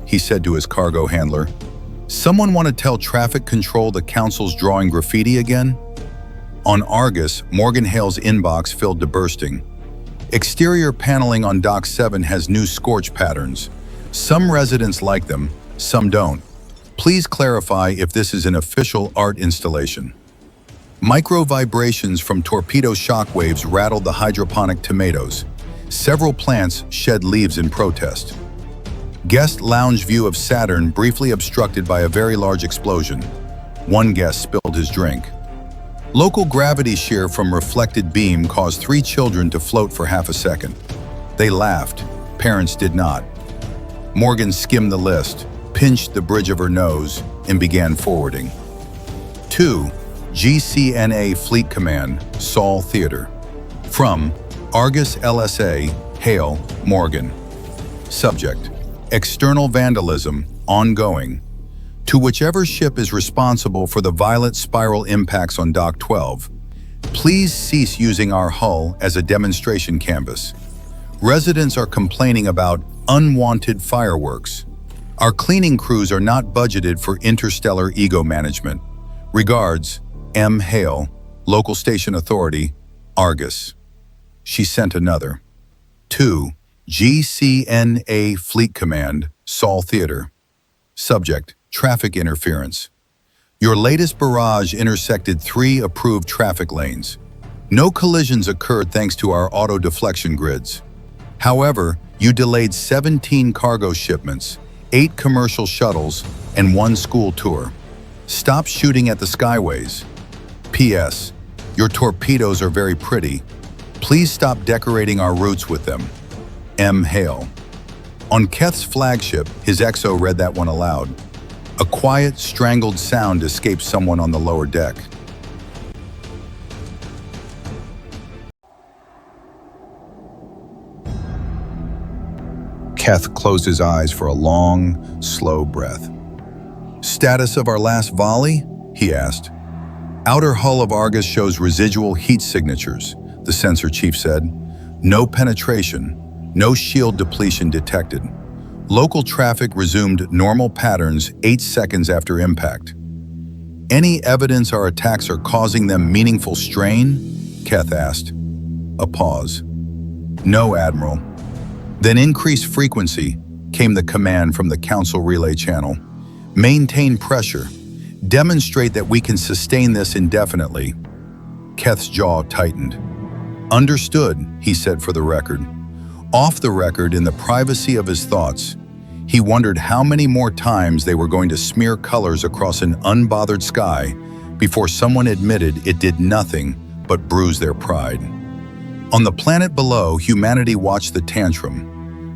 He said to his cargo handler, "Someone want to tell traffic control the Council's drawing graffiti again?" On Argus, Morgan Hale's inbox filled to bursting. Exterior paneling on Dock 7 has new scorch patterns. Some residents like them, some don't. Please clarify if this is an official art installation. Micro vibrations from torpedo shockwaves rattled the hydroponic tomatoes. Several plants shed leaves in protest. Guest lounge view of Saturn briefly obstructed by a very large explosion. One guest spilled his drink. Local gravity shear from reflected beam caused 3 children to float for half a second. They laughed. Parents did not. Morgan skimmed the list, pinched the bridge of her nose, and began forwarding. 2. GCNA Fleet Command, Sol Theater. From Argus LSA, Hale, Morgan. Subject: external vandalism, ongoing. To whichever ship is responsible for the violent spiral impacts on Dock 12, please cease using our hull as a demonstration canvas. Residents are complaining about unwanted fireworks. Our cleaning crews are not budgeted for interstellar ego management. Regards, M. Hale, Local Station Authority, Argus. She sent another. 2. GCNA Fleet Command, Sol Theater. Subject: traffic interference. Your latest barrage intersected 3 approved traffic lanes. No collisions occurred thanks to our auto-deflection grids. However, you delayed 17 cargo shipments, 8 commercial shuttles, and 1 school tour. Stop shooting at the skyways. P.S. Your torpedoes are very pretty. Please stop decorating our routes with them. M. Hale. On Keth's flagship, his XO read that one aloud. A quiet, strangled sound escaped someone on the lower deck. Keth closed his eyes for a long, slow breath. "Status of our last volley?" he asked. "Outer hull of Argus shows residual heat signatures," the sensor chief said. "No penetration, no shield depletion detected. Local traffic resumed normal patterns 8 seconds after impact." "Any evidence our attacks are causing them meaningful strain?" Keth asked. A pause. "No, Admiral." Then increased frequency, came the command from the Council relay channel. "Maintain pressure. Demonstrate that we can sustain this indefinitely." Keth's jaw tightened. "Understood," he said for the record. Off the record, in the privacy of his thoughts, he wondered how many more times they were going to smear colors across an unbothered sky before someone admitted it did nothing but bruise their pride. On the planet below, humanity watched the tantrum,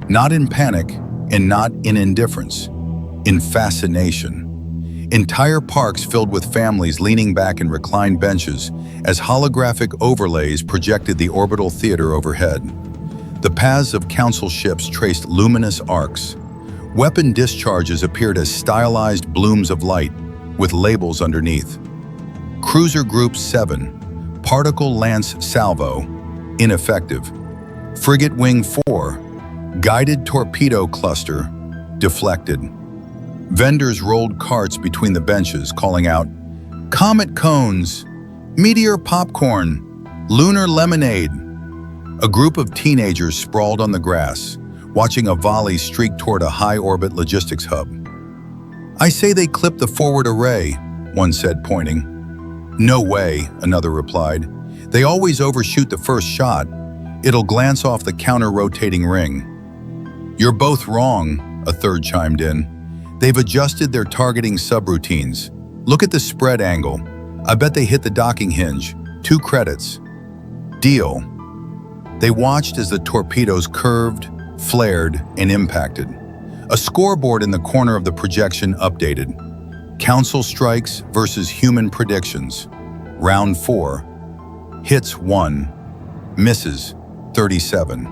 not in panic and not in indifference, in fascination. Entire parks filled with families leaning back in reclined benches as holographic overlays projected the orbital theater overhead. The paths of Council ships traced luminous arcs. Weapon discharges appeared as stylized blooms of light, with labels underneath. Cruiser Group 7, Particle Lance Salvo, ineffective. Frigate Wing 4, guided torpedo cluster, deflected. Vendors rolled carts between the benches, calling out, "Comet cones, meteor popcorn, lunar lemonade." A group of teenagers sprawled on the grass, watching a volley streak toward a high-orbit logistics hub. "I say they clip the forward array," one said, pointing. "No way," another replied. "They always overshoot the first shot. It'll glance off the counter-rotating ring." "You're both wrong," a third chimed in. "They've adjusted their targeting subroutines. Look at the spread angle. I bet they hit the docking hinge. 2 credits." "Deal." They watched as the torpedoes curved, flared, and impacted. A scoreboard in the corner of the projection updated. Council strikes versus human predictions. Round 4. Hits 1. Misses 37.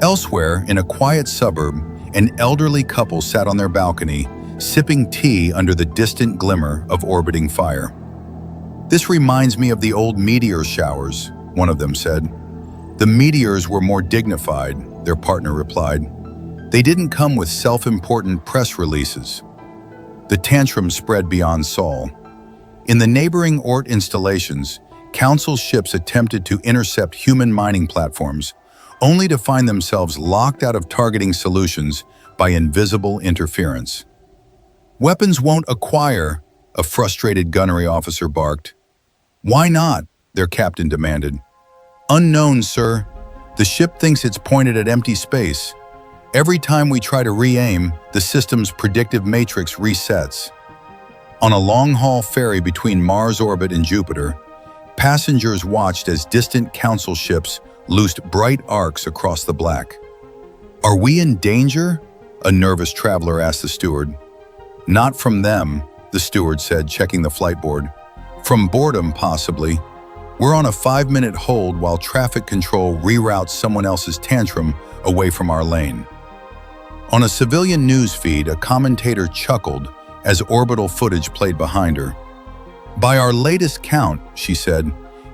Elsewhere, in a quiet suburb, an elderly couple sat on their balcony, sipping tea under the distant glimmer of orbiting fire. "This reminds me of the old meteor showers," one of them said. "The meteors were more dignified," their partner replied. "They didn't come with self-important press releases." The tantrum spread beyond Sol. In the neighboring Ort installations, Council ships attempted to intercept human mining platforms, only to find themselves locked out of targeting solutions by invisible interference. "Weapons won't acquire," a frustrated gunnery officer barked. "Why not?" their captain demanded. "Unknown, sir. The ship thinks it's pointed at empty space. Every time we try to re-aim, the system's predictive matrix resets." On a long-haul ferry between Mars orbit and Jupiter, passengers watched as distant Council ships loosed bright arcs across the black. "Are we in danger?" a nervous traveler asked the steward. "Not from them," the steward said, checking the flight board. "From boredom, possibly. We're on a 5-minute hold while traffic control reroutes someone else's tantrum away from our lane." On a civilian news feed, a commentator chuckled as orbital footage played behind her. "By our latest count," she said,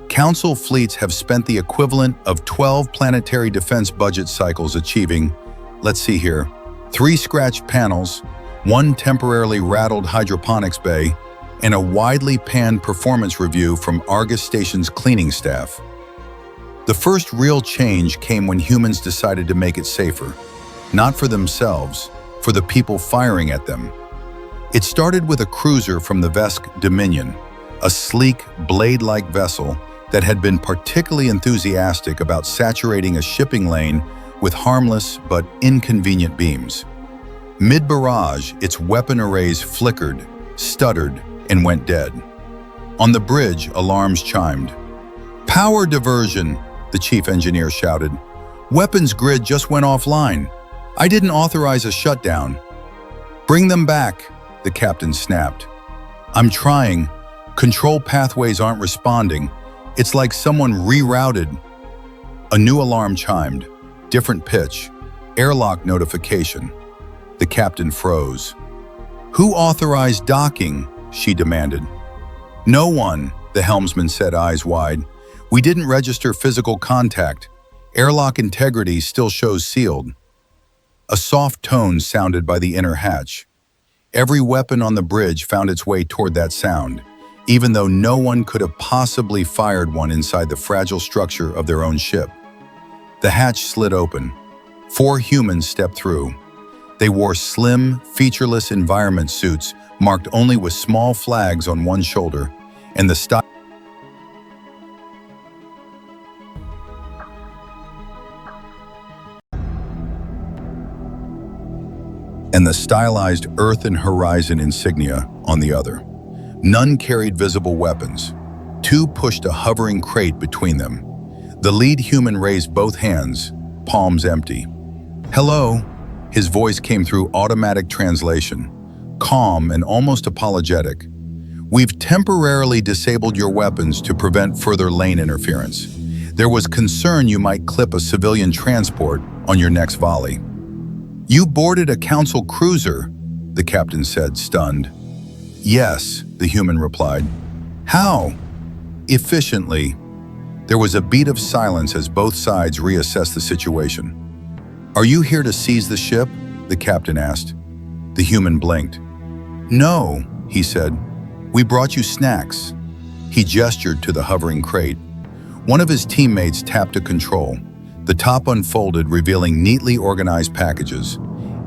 "Council fleets have spent the equivalent of 12 planetary defense budget cycles achieving, let's see here, 3 scratched panels, 1 temporarily rattled hydroponics bay, and a widely panned performance review from Argus Station's cleaning staff." The first real change came when humans decided to make it safer. Not for themselves, for the people firing at them. It started with a cruiser from the Vesk Dominion, a sleek, blade-like vessel that had been particularly enthusiastic about saturating a shipping lane with harmless but inconvenient beams. Mid-barrage, its weapon arrays flickered, stuttered, and went dead. On the bridge, alarms chimed. "Power diversion," the chief engineer shouted. "Weapons grid just went offline. I didn't authorize a shutdown." "Bring them back," the captain snapped. "I'm trying. Control pathways aren't responding. It's like someone rerouted." A new alarm chimed. Different pitch. Airlock notification. The captain froze. "Who authorized docking?" she demanded. "No one," the helmsman said, eyes wide. "We didn't register physical contact. Airlock integrity still shows sealed." A soft tone sounded by the inner hatch. Every weapon on the bridge found its way toward that sound, even though no one could have possibly fired one inside the fragile structure of their own ship. The hatch slid open. 4 humans stepped through. They wore slim, featureless environment suits marked only with small flags on one shoulder, and the stylized Earth and Horizon insignia on the other. None carried visible weapons. 2 pushed a hovering crate between them. The lead human raised both hands, palms empty. "Hello," his voice came through automatic translation, calm and almost apologetic. "We've temporarily disabled your weapons to prevent further lane interference. There was concern you might clip a civilian transport on your next volley." "You boarded a Council cruiser," the captain said, stunned. "Yes," the human replied. "How?" Efficiently. There was a beat of silence as both sides reassessed the situation. "Are you here to seize the ship?" the captain asked. The human blinked. "No," he said. "We brought you snacks." He gestured to the hovering crate. One of his teammates tapped a control. The top unfolded, revealing neatly organized packages,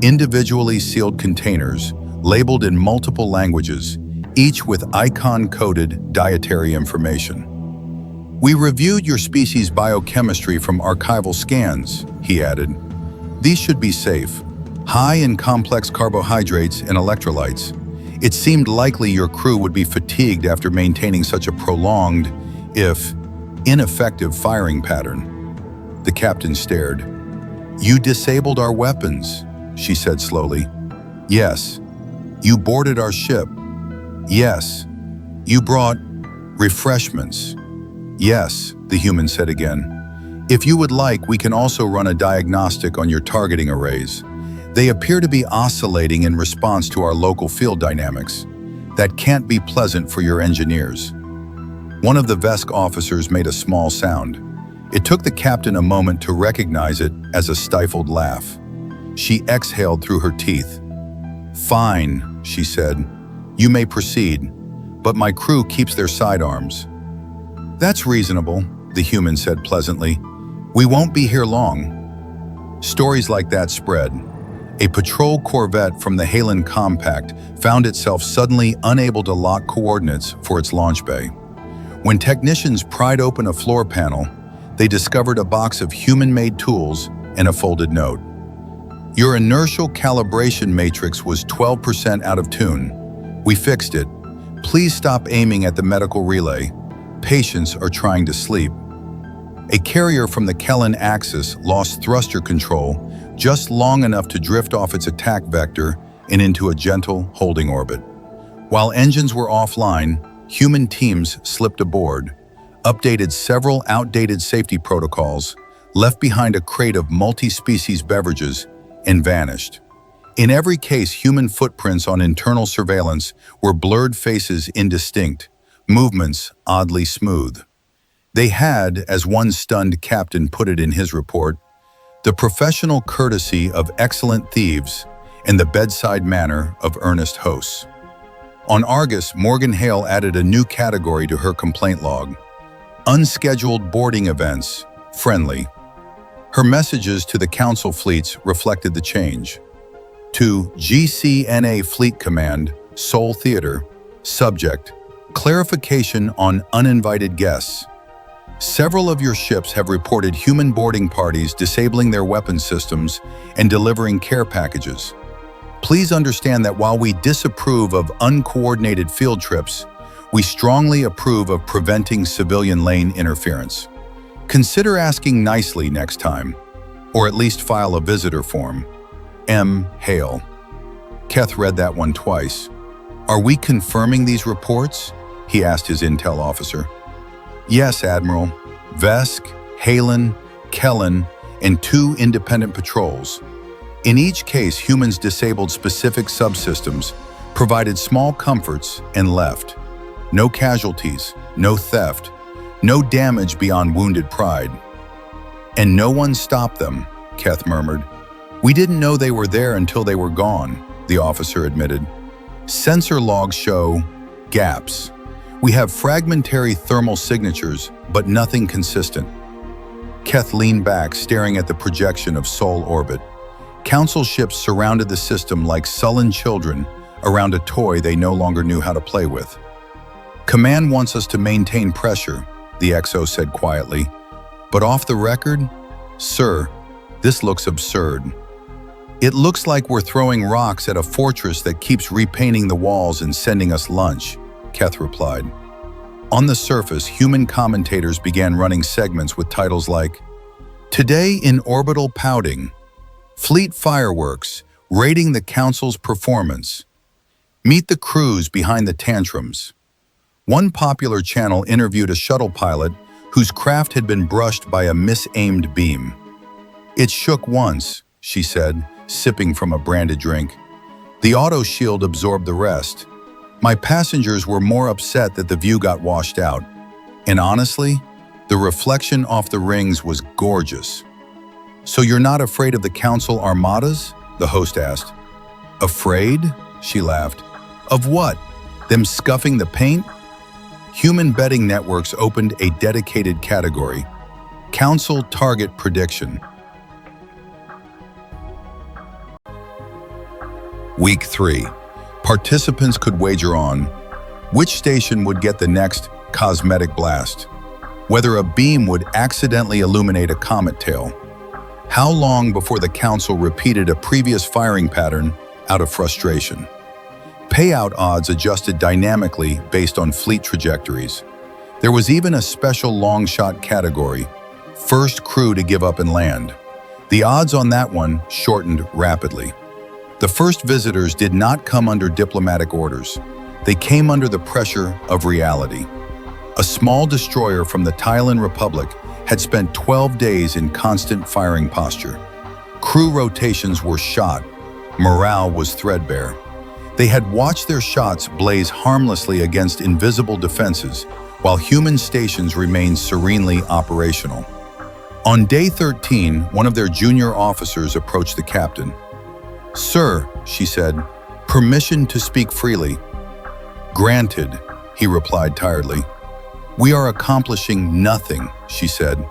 individually sealed containers, labeled in multiple languages, each with icon-coded dietary information. "We reviewed your species' biochemistry from archival scans," he added. "These should be safe, high in complex carbohydrates and electrolytes. It seemed likely your crew would be fatigued after maintaining such a prolonged, if ineffective, firing pattern." The captain stared. "You disabled our weapons," she said slowly. "Yes." "You boarded our ship." "Yes." "You brought refreshments." "Yes," the human said again. "If you would like, we can also run a diagnostic on your targeting arrays. They appear to be oscillating in response to our local field dynamics. That can't be pleasant for your engineers." One of the VESC officers made a small sound. It took the captain a moment to recognize it as a stifled laugh. She exhaled through her teeth. "Fine," she said. "You may proceed, but my crew keeps their sidearms." "That's reasonable," the human said pleasantly. "We won't be here long." Stories like that spread. A patrol corvette from the Halen Compact found itself suddenly unable to lock coordinates for its launch bay. When technicians pried open a floor panel, they discovered a box of human-made tools and a folded note. "Your inertial calibration matrix was 12% out of tune. We fixed it. Please stop aiming at the medical relay. Patients are trying to sleep." A carrier from the Kellen axis lost thruster control just long enough to drift off its attack vector and into a gentle holding orbit. While engines were offline, human teams slipped aboard, updated several outdated safety protocols, left behind a crate of multi-species beverages, and vanished. In every case, human footprints on internal surveillance were blurred faces indistinct, movements oddly smooth. They had, as one stunned captain put it in his report, the professional courtesy of excellent thieves and the bedside manner of earnest hosts. On Argus, Morgan Hale added a new category to her complaint log: unscheduled boarding events, friendly. Her messages to the Council fleets reflected the change. To GCNA Fleet Command, Seoul Theater, subject, clarification on uninvited guests. Several of your ships have reported human boarding parties disabling their weapon systems and delivering care packages. Please understand that while we disapprove of uncoordinated field trips, we strongly approve of preventing civilian lane interference. Consider asking nicely next time, or at least file a visitor form. M. Hale. Keth read that one twice. "Are we confirming these reports?" he asked his intel officer. "Yes, Admiral. Vesk, Halen, Kellen, and 2 independent patrols. In each case, humans disabled specific subsystems, provided small comforts, and left. No casualties, no theft, no damage beyond wounded pride." "And no one stopped them," Keth murmured. "We didn't know they were there until they were gone," the officer admitted. "Sensor logs show gaps. We have fragmentary thermal signatures, but nothing consistent." Keth leaned back, staring at the projection of Sol orbit. Council ships surrounded the system like sullen children around a toy they no longer knew how to play with. "Command wants us to maintain pressure," the XO said quietly. "But off the record, sir, this looks absurd." "It looks like we're throwing rocks at a fortress that keeps repainting the walls and sending us lunch," Keth replied. On the surface, human commentators began running segments with titles like, "Today in Orbital Pouting," "Fleet Fireworks, Rating the Council's Performance," "Meet the Crews Behind the Tantrums." One popular channel interviewed a shuttle pilot whose craft had been brushed by a misaimed beam. "It shook once," she said, sipping from a branded drink. "The auto shield absorbed the rest. My passengers were more upset that the view got washed out." And honestly, the reflection off the rings was gorgeous. "So you're not afraid of the Council armadas?" the host asked. "Afraid?" she laughed. "Of what? Them scuffing the paint?" Human betting networks opened a dedicated category, Council Target Prediction. Week 3. Participants could wager on which station would get the next cosmetic blast, whether a beam would accidentally illuminate a comet tail, how long before the Council repeated a previous firing pattern out of frustration. Payout odds adjusted dynamically based on fleet trajectories. There was even a special long shot category, first crew to give up and land. The odds on that one shortened rapidly. The first visitors did not come under diplomatic orders. They came under the pressure of reality. A small destroyer from the Thailand Republic had spent 12 days in constant firing posture. Crew rotations were shot. Morale was threadbare. They had watched their shots blaze harmlessly against invisible defenses, while human stations remained serenely operational. On day 13, one of their junior officers approached the captain. "Sir," she said, "permission to speak freely." "Granted," he replied tiredly. "We are accomplishing nothing," she said.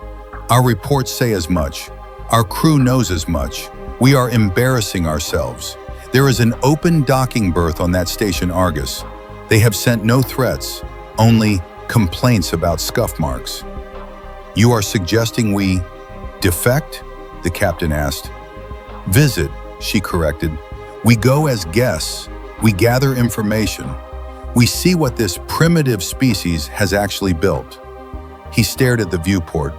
"Our reports say as much. Our crew knows as much. We are embarrassing ourselves. There is an open docking berth on that station Argus. They have sent no threats, only complaints about scuff marks." "You are suggesting we defect?" the captain asked. "Visit," she corrected. "We go as guests. We gather information. We see what this primitive species has actually built." He stared at the viewport,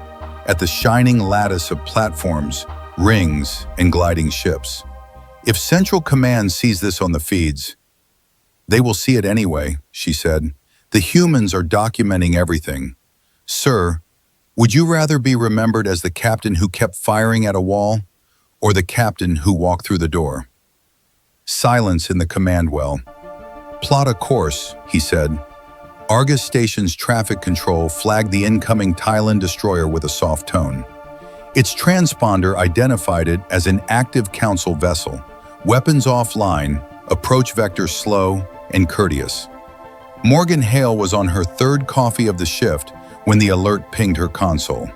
at the shining lattice of platforms, rings, and gliding ships. "If Central Command sees this on the feeds, they will see it anyway," she said. "The humans are documenting everything. Sir, would you rather be remembered as the captain who kept firing at a wall, or the captain who walked through the door?" Silence in the command well. "Plot a course," he said. Argus Station's traffic control flagged the incoming Thailand destroyer with a soft tone. Its transponder identified it as an active Council vessel. Weapons offline, approach vector slow and courteous. Morgan Hale was on her third coffee of the shift when the alert pinged her console.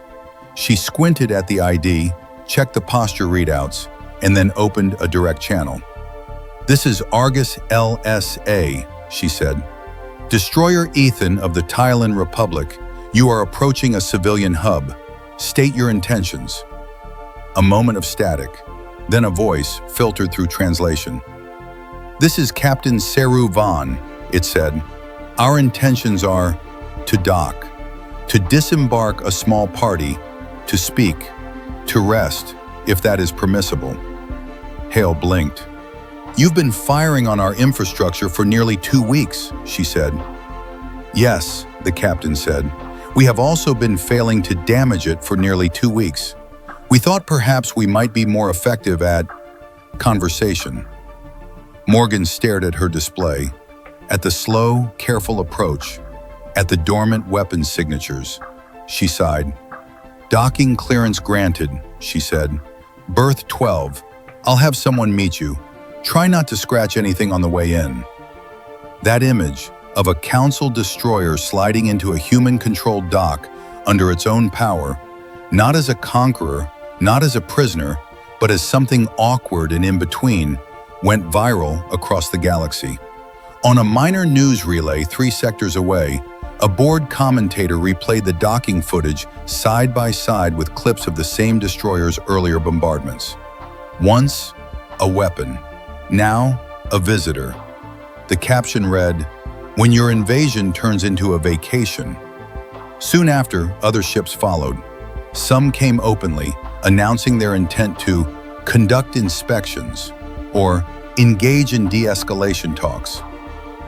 She squinted at the ID, checked the posture readouts, and then opened a direct channel. "This is Argus LSA," she said. "Destroyer Ethan of the Thailand Republic, you are approaching a civilian hub. State your intentions." A moment of static, then a voice filtered through translation. "This is Captain Seru Van," it said. "Our intentions are to dock, to disembark a small party, to speak, to rest, if that is permissible." Hale blinked. "You've been firing on our infrastructure for nearly 2 weeks," she said. "Yes," the captain said. "We have also been failing to damage it for nearly 2 weeks. We thought perhaps we might be more effective at conversation." Morgan stared at her display, at the slow, careful approach, at the dormant weapons signatures. She sighed. "Docking clearance granted," she said. "Berth 12. I'll have someone meet you. Try not to scratch anything on the way in." That image of a Council destroyer sliding into a human-controlled dock under its own power, not as a conqueror, not as a prisoner, but as something awkward and in between, went viral across the galaxy. On a minor news relay 3 sectors away, a board commentator replayed the docking footage side by side with clips of the same destroyer's earlier bombardments. Once, a weapon. Now, a visitor. The caption read, "When your invasion turns into a vacation." Soon after, other ships followed. Some came openly, announcing their intent to conduct inspections or engage in de-escalation talks.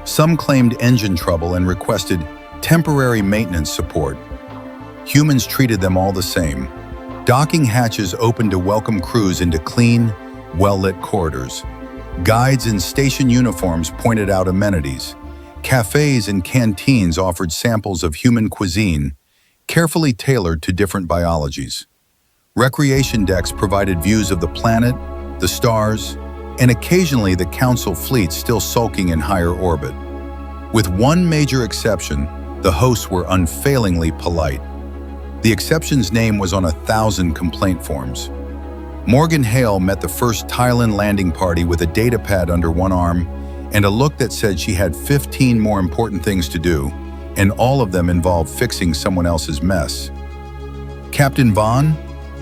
Some claimed engine trouble and requested temporary maintenance support. Humans treated them all the same. Docking hatches opened to welcome crews into clean, well-lit corridors. Guides in station uniforms pointed out amenities. Cafes and canteens offered samples of human cuisine, carefully tailored to different biologies. Recreation decks provided views of the planet, the stars, and occasionally the Council fleet still sulking in higher orbit. With one major exception, the hosts were unfailingly polite. The exception's name was on 1,000 complaint forms. Morgan Hale met the first Thailand landing party with a datapad under one arm and a look that said she had 15 more important things to do, and all of them involved fixing someone else's mess. "Captain Vaughn?"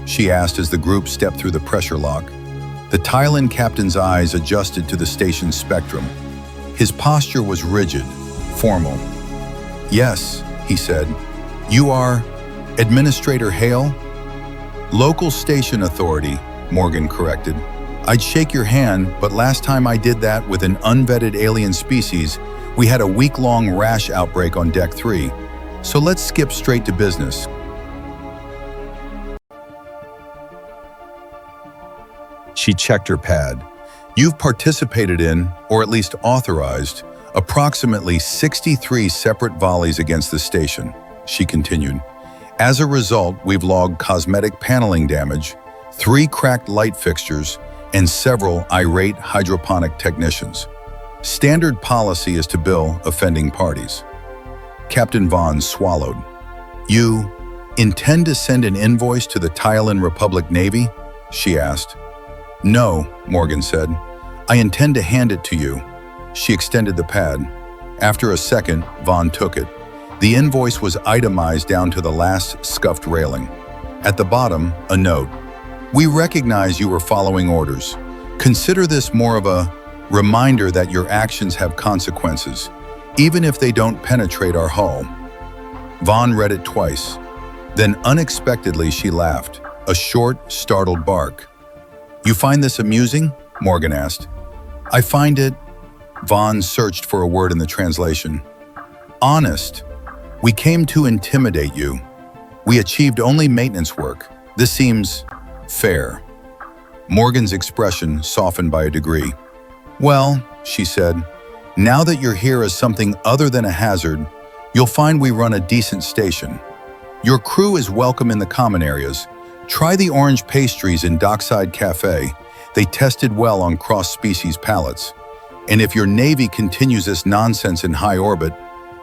she asked as the group stepped through the pressure lock. The Thailand captain's eyes adjusted to the station's spectrum. His posture was rigid, formal. "Yes," he said. "You are Administrator Hale?" "Local station authority," Morgan corrected. "I'd shake your hand, but last time I did that with an unvetted alien species, we had a week-long rash outbreak on Deck 3. So let's skip straight to business." She checked her pad. "You've participated in, or at least authorized, approximately 63 separate volleys against the station," she continued. "As a result, we've logged cosmetic paneling damage, 3 cracked light fixtures, and several irate hydroponic technicians. Standard policy is to bill offending parties." Captain Vaughn swallowed. "You intend to send an invoice to the Thailand Republic Navy?" she asked. "No," Morgan said. "I intend to hand it to you." She extended the pad. After a second, Vaughn took it. The invoice was itemized down to the last scuffed railing. At the bottom, a note. "We recognize you were following orders. Consider this more of a reminder that your actions have consequences, even if they don't penetrate our hull." Vaughn read it twice. Then unexpectedly she laughed, a short, startled bark. "You find this amusing?" Morgan asked. "I find it..." Vaughn searched for a word in the translation. "Honest. We came to intimidate you. We achieved only maintenance work. This seems fair." Morgan's expression softened by a degree. "Well," she said, "now that you're here as something other than a hazard, you'll find we run a decent station. Your crew is welcome in the common areas. Try the orange pastries in Dockside Cafe. They tested well on cross-species pallets. And if your Navy continues this nonsense in high orbit,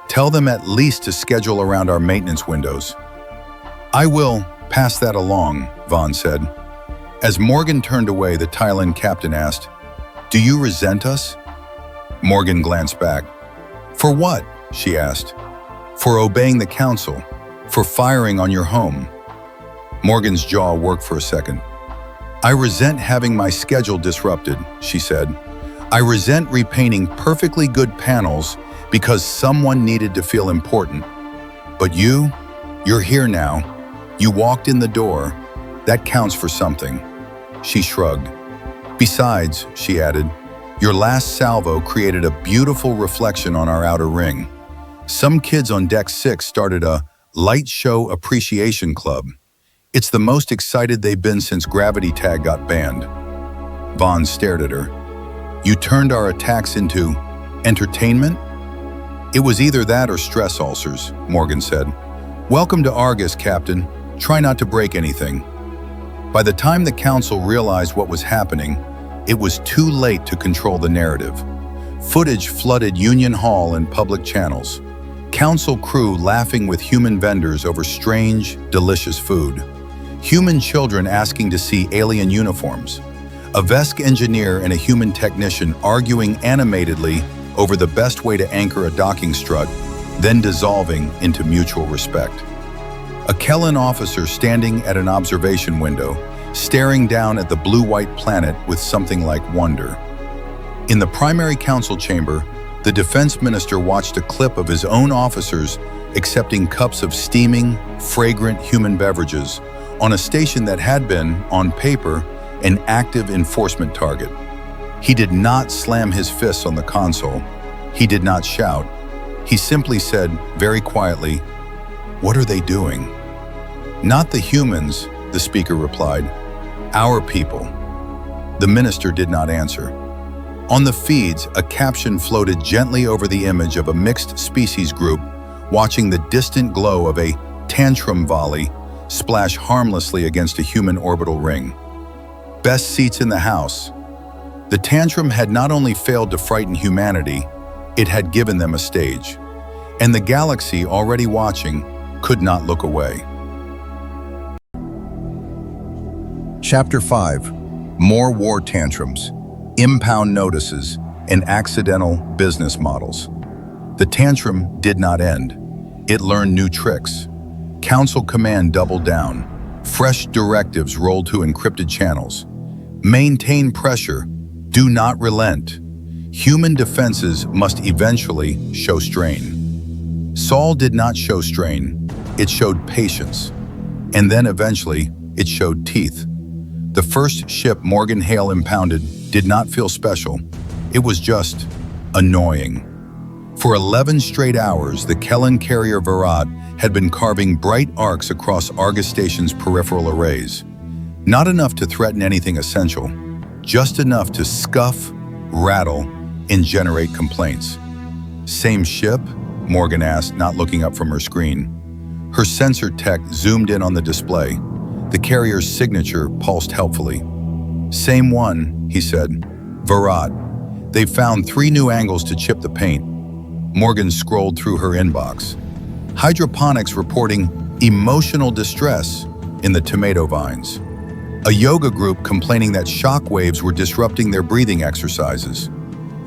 tell them at least to schedule around our maintenance windows." "I will pass that along," Vaughn said. As Morgan turned away, the Thailand captain asked, "Do you resent us?" Morgan glanced back. "For what?" she asked. "For obeying the Council. For firing on your home." Morgan's jaw worked for a second. "I resent having my schedule disrupted," she said. "I resent repainting perfectly good panels because someone needed to feel important. But you're here now. You walked in the door. That counts for something." She shrugged. "Besides," she added, "your last salvo created a beautiful reflection on our outer ring. Some kids on Deck 6 started a light show appreciation club. It's the most excited they've been since Gravity Tag got banned." Vaughn stared at her. "You turned our attacks into entertainment?" "It was either that or stress ulcers," Morgan said. "Welcome to Argus, Captain. Try not to break anything." By the time the Council realized what was happening, it was too late to control the narrative. Footage flooded Union Hall and public channels. Council crew laughing with human vendors over strange, delicious food. Human children asking to see alien uniforms. A Vesk engineer and a human technician arguing animatedly over the best way to anchor a docking strut, then dissolving into mutual respect. A Kellan officer standing at an observation window, staring down at the blue-white planet with something like wonder. In the primary council chamber, the defense minister watched a clip of his own officers accepting cups of steaming, fragrant human beverages on a station that had been, on paper, an active enforcement target. He did not slam his fists on the console. He did not shout. He simply said, very quietly, "What are they doing?" "Not the humans," the speaker replied. "Our people." The minister did not answer. On the feeds, a caption floated gently over the image of a mixed species group watching the distant glow of a tantrum volley splash harmlessly against a human orbital ring. Best seats in the house. The tantrum had not only failed to frighten humanity, it had given them a stage. And the galaxy, already watching, could not look away. Chapter 5. More war tantrums, impound notices, and accidental business models. The tantrum did not end. It learned new tricks. Council command doubled down. Fresh directives rolled to encrypted channels. Maintain pressure. Do not relent. Human defenses must eventually show strain. Saul did not show strain. It showed patience. And then eventually, it showed teeth. The first ship Morgan Hale impounded did not feel special. It was just annoying. For 11 straight hours, the Kellen carrier Virat had been carving bright arcs across Argus Station's peripheral arrays. Not enough to threaten anything essential, just enough to scuff, rattle, and generate complaints. Same ship? Morgan asked, not looking up from her screen. Her sensor tech zoomed in on the display. The carrier's signature pulsed helpfully. Same one, he said. Virat. They've found 3 new angles to chip the paint. Morgan scrolled through her inbox. Hydroponics reporting emotional distress in the tomato vines. A yoga group complaining that shock waves were disrupting their breathing exercises.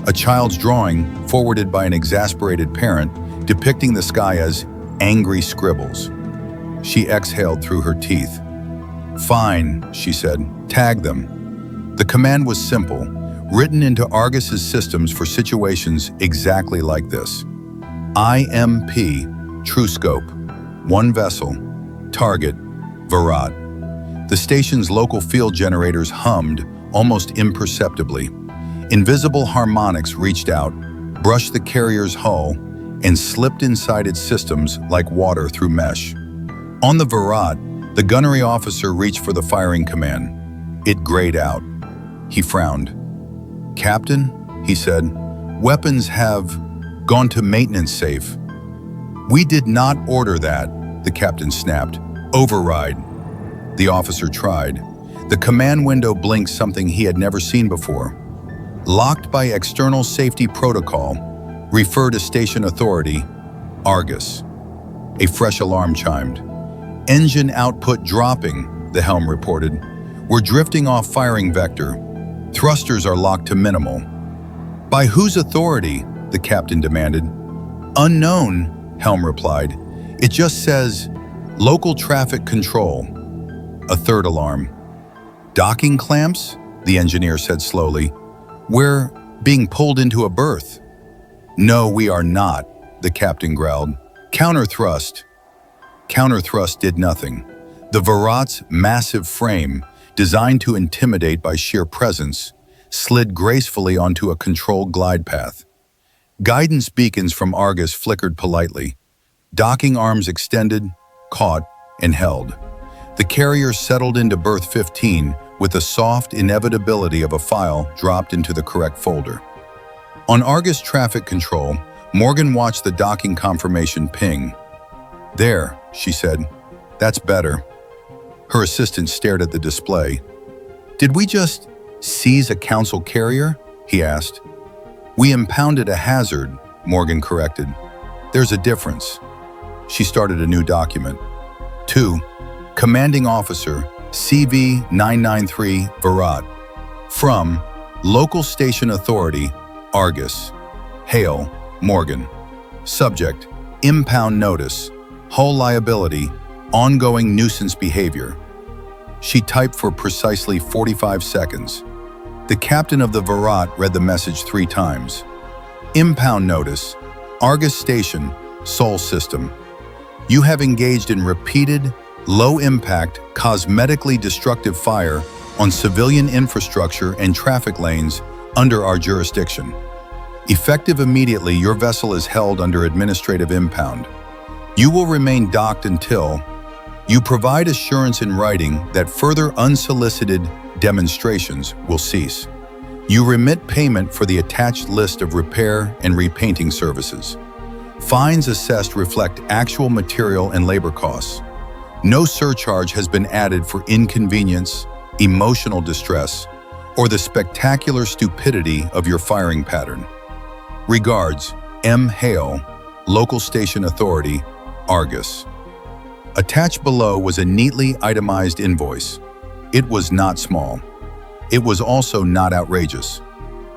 A child's drawing, forwarded by an exasperated parent, depicting the sky as angry scribbles. She exhaled through her teeth. Fine, she said. Tag them. The command was simple, written into Argus's systems for situations exactly like this. IMP, True Scope, 1 vessel, target, Virat. The station's local field generators hummed almost imperceptibly. Invisible harmonics reached out, brushed the carrier's hull, and slipped inside its systems like water through mesh. On the Virat, the gunnery officer reached for the firing command. It grayed out. He frowned. Captain, he said, weapons have gone to maintenance safe. We did not order that, the captain snapped. Override. The officer tried. The command window blinked something he had never seen before. Locked by external safety protocol, refer to station authority, Argus. A fresh alarm chimed. Engine output dropping, the helm reported. We're drifting off firing vector. Thrusters are locked to minimal. By whose authority? The captain demanded. Unknown, Helm replied. It just says, local traffic control. A third alarm. Docking clamps? The engineer said slowly. We're being pulled into a berth. No, we are not, the captain growled. Counter-thrust. Counter-thrust did nothing. The Virat's massive frame, designed to intimidate by sheer presence, slid gracefully onto a controlled glide path. Guidance beacons from Argus flickered politely. Docking arms extended, caught, and held. The carrier settled into berth 15 with the soft inevitability of a file dropped into the correct folder. On Argus traffic control, Morgan watched the docking confirmation ping. There, she said. That's better. Her assistant stared at the display. Did we just seize a council carrier? He asked. We impounded a hazard, Morgan corrected. There's a difference. She started a new document. 2. Commanding Officer, CV-993 Virat. From Local Station Authority, Argus. Hale, Morgan. Subject, Impound Notice. Hull liability, ongoing nuisance behavior. She typed for precisely 45 seconds. The captain of the Virat read the message 3 times. Impound notice, Argus Station, Sol System. You have engaged in repeated, low-impact, cosmetically destructive fire on civilian infrastructure and traffic lanes under our jurisdiction. Effective immediately, your vessel is held under administrative impound. You will remain docked until you provide assurance in writing that further unsolicited demonstrations will cease. You remit payment for the attached list of repair and repainting services. Fines assessed reflect actual material and labor costs. No surcharge has been added for inconvenience, emotional distress, or the spectacular stupidity of your firing pattern. Regards, M. Hale, Local Station Authority, Argus. Attached below was a neatly itemized invoice. It was not small. It was also not outrageous.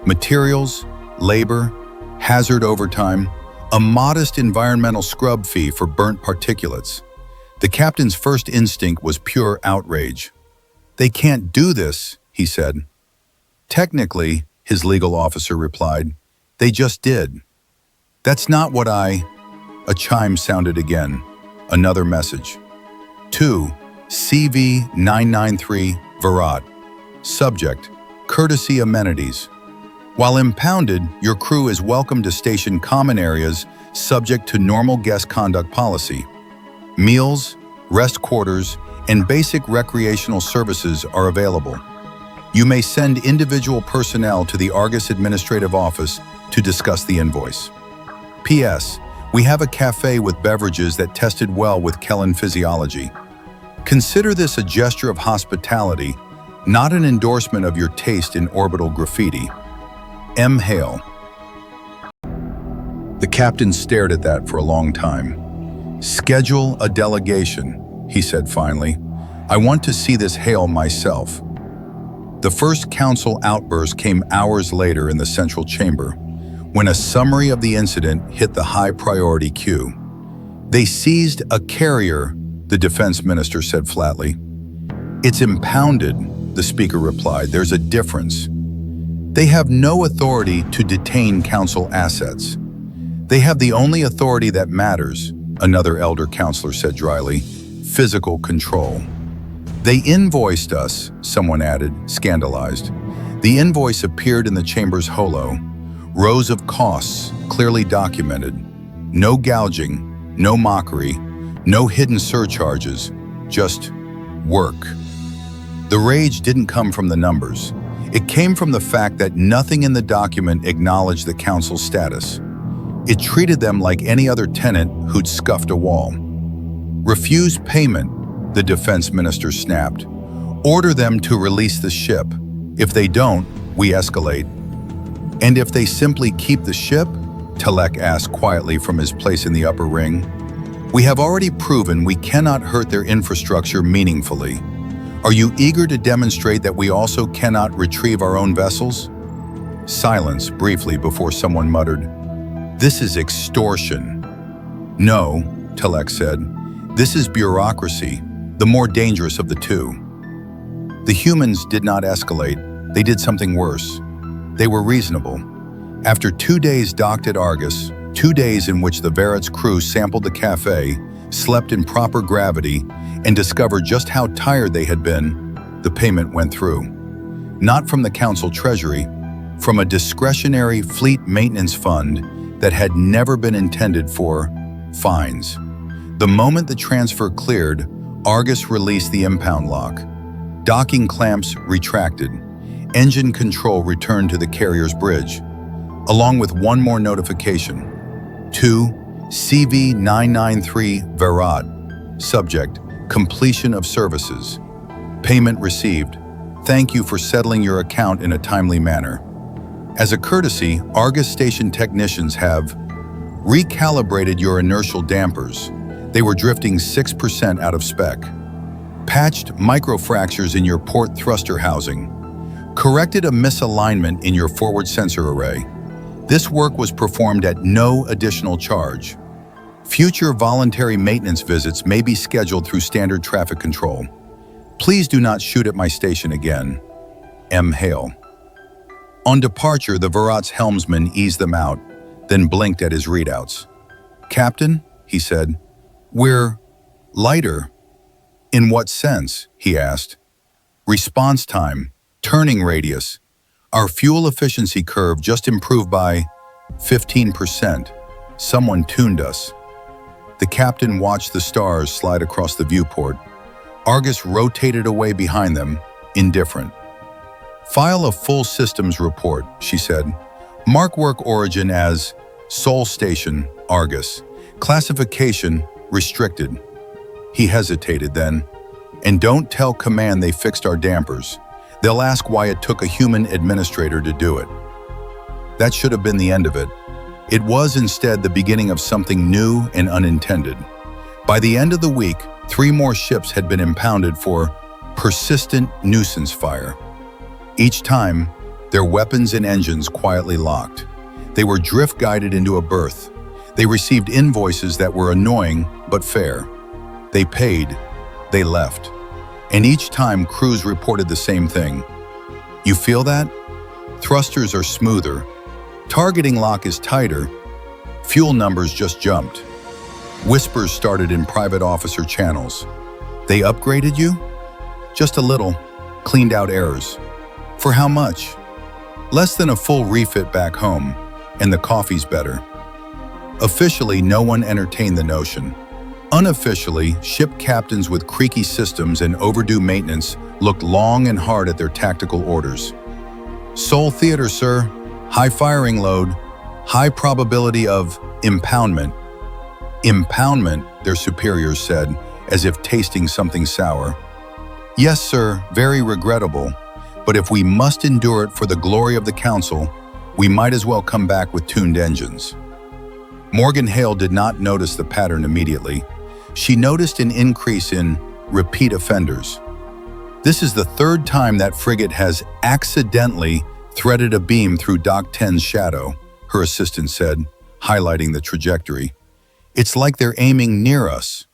Materials, labor, hazard overtime, a modest environmental scrub fee for burnt particulates. The captain's first instinct was pure outrage. "They can't do this," he said. "Technically," his legal officer replied, "they just did." "That's not what I—" A chime sounded again. Another message. To CV 993 Virat. Subject, courtesy amenities. While impounded, your crew is welcome to station common areas subject to normal guest conduct policy. Meals, rest quarters, and basic recreational services are available. You may send individual personnel to the Argus Administrative Office to discuss the invoice. P.S. We have a cafe with beverages that tested well with Kellen physiology. Consider this a gesture of hospitality, not an endorsement of your taste in orbital graffiti. M. Hale. The captain stared at that for a long time. "Schedule a delegation," he said finally. "I want to see this Hale myself." The first council outburst came hours later in the central chamber, when a summary of the incident hit the high-priority queue. "They seized a carrier," the defense minister said flatly. "It's impounded," the speaker replied. "There's a difference. They have no authority to detain council assets. They have the only authority that matters," another elder counselor said dryly, "physical control." "They invoiced us," someone added, scandalized. The invoice appeared in the chamber's holo. Rows of costs, clearly documented. No gouging, no mockery, no hidden surcharges, just work. The rage didn't come from the numbers. It came from the fact that nothing in the document acknowledged the council's status. It treated them like any other tenant who'd scuffed a wall. "Refuse payment," the defense minister snapped. "Order them to release the ship. If they don't, we escalate." "And if they simply keep the ship?" Telek asked quietly from his place in the upper ring. "We have already proven we cannot hurt their infrastructure meaningfully. Are you eager to demonstrate that we also cannot retrieve our own vessels?" Silence briefly before someone muttered, "This is extortion." "No," Telek said. "This is bureaucracy, the more dangerous of the two." The humans did not escalate. They did something worse. They were reasonable. After 2 days docked at Argus, 2 days in which the Virat's crew sampled the cafe, slept in proper gravity, and discovered just how tired they had been, the payment went through. Not from the council treasury, from a discretionary fleet maintenance fund that had never been intended for fines. The moment the transfer cleared, Argus released the impound lock. Docking clamps retracted. Engine control returned to the carrier's bridge, along with one more notification. To CV 993 Virat. Subject, completion of services. Payment received. Thank you for settling your account in a timely manner. As a courtesy, Argus station technicians have recalibrated your inertial dampers. They were drifting 6% out of spec. Patched microfractures in your port thruster housing. Corrected a misalignment in your forward sensor array. This work was performed at no additional charge. Future voluntary maintenance visits may be scheduled through standard traffic control. Please do not shoot at my station again. M. Hale. On departure, the Virat's helmsman eased them out, then blinked at his readouts. "Captain," he said, "we're lighter." "In what sense?" he asked. "Response time, turning radius. Our fuel efficiency curve just improved by 15%. Someone tuned us." The captain watched the stars slide across the viewport. Argus rotated away behind them, indifferent. File a full systems report, she said. Mark work origin as Sol Station, Argus. Classification, restricted. He hesitated then. And don't tell command they fixed our dampers. They'll ask why it took a human administrator to do it. That should have been the end of it. It was instead the beginning of something new and unintended. By the end of the week, 3 more ships had been impounded for persistent nuisance fire. Each time, their weapons and engines quietly locked. They were drift-guided into a berth. They received invoices that were annoying but fair. They paid, they left. And each time, crews reported the same thing. You feel that? Thrusters are smoother. Targeting lock is tighter. Fuel numbers just jumped. Whispers started in private officer channels. They upgraded you? Just a little. Cleaned out errors. For how much? Less than a full refit back home, and the coffee's better. Officially, no one entertained the notion. Unofficially, ship captains with creaky systems and overdue maintenance looked long and hard at their tactical orders. Sol Theater, sir. High firing load. High probability of impoundment. Impoundment, their superiors said, as if tasting something sour. Yes, sir, very regrettable. But if we must endure it for the glory of the Council, we might as well come back with tuned engines. Morgan Hale did not notice the pattern immediately. She noticed an increase in repeat offenders. This is the 3rd time that frigate has accidentally threaded a beam through Dock 10's shadow, her assistant said, highlighting the trajectory. It's like they're aiming near us.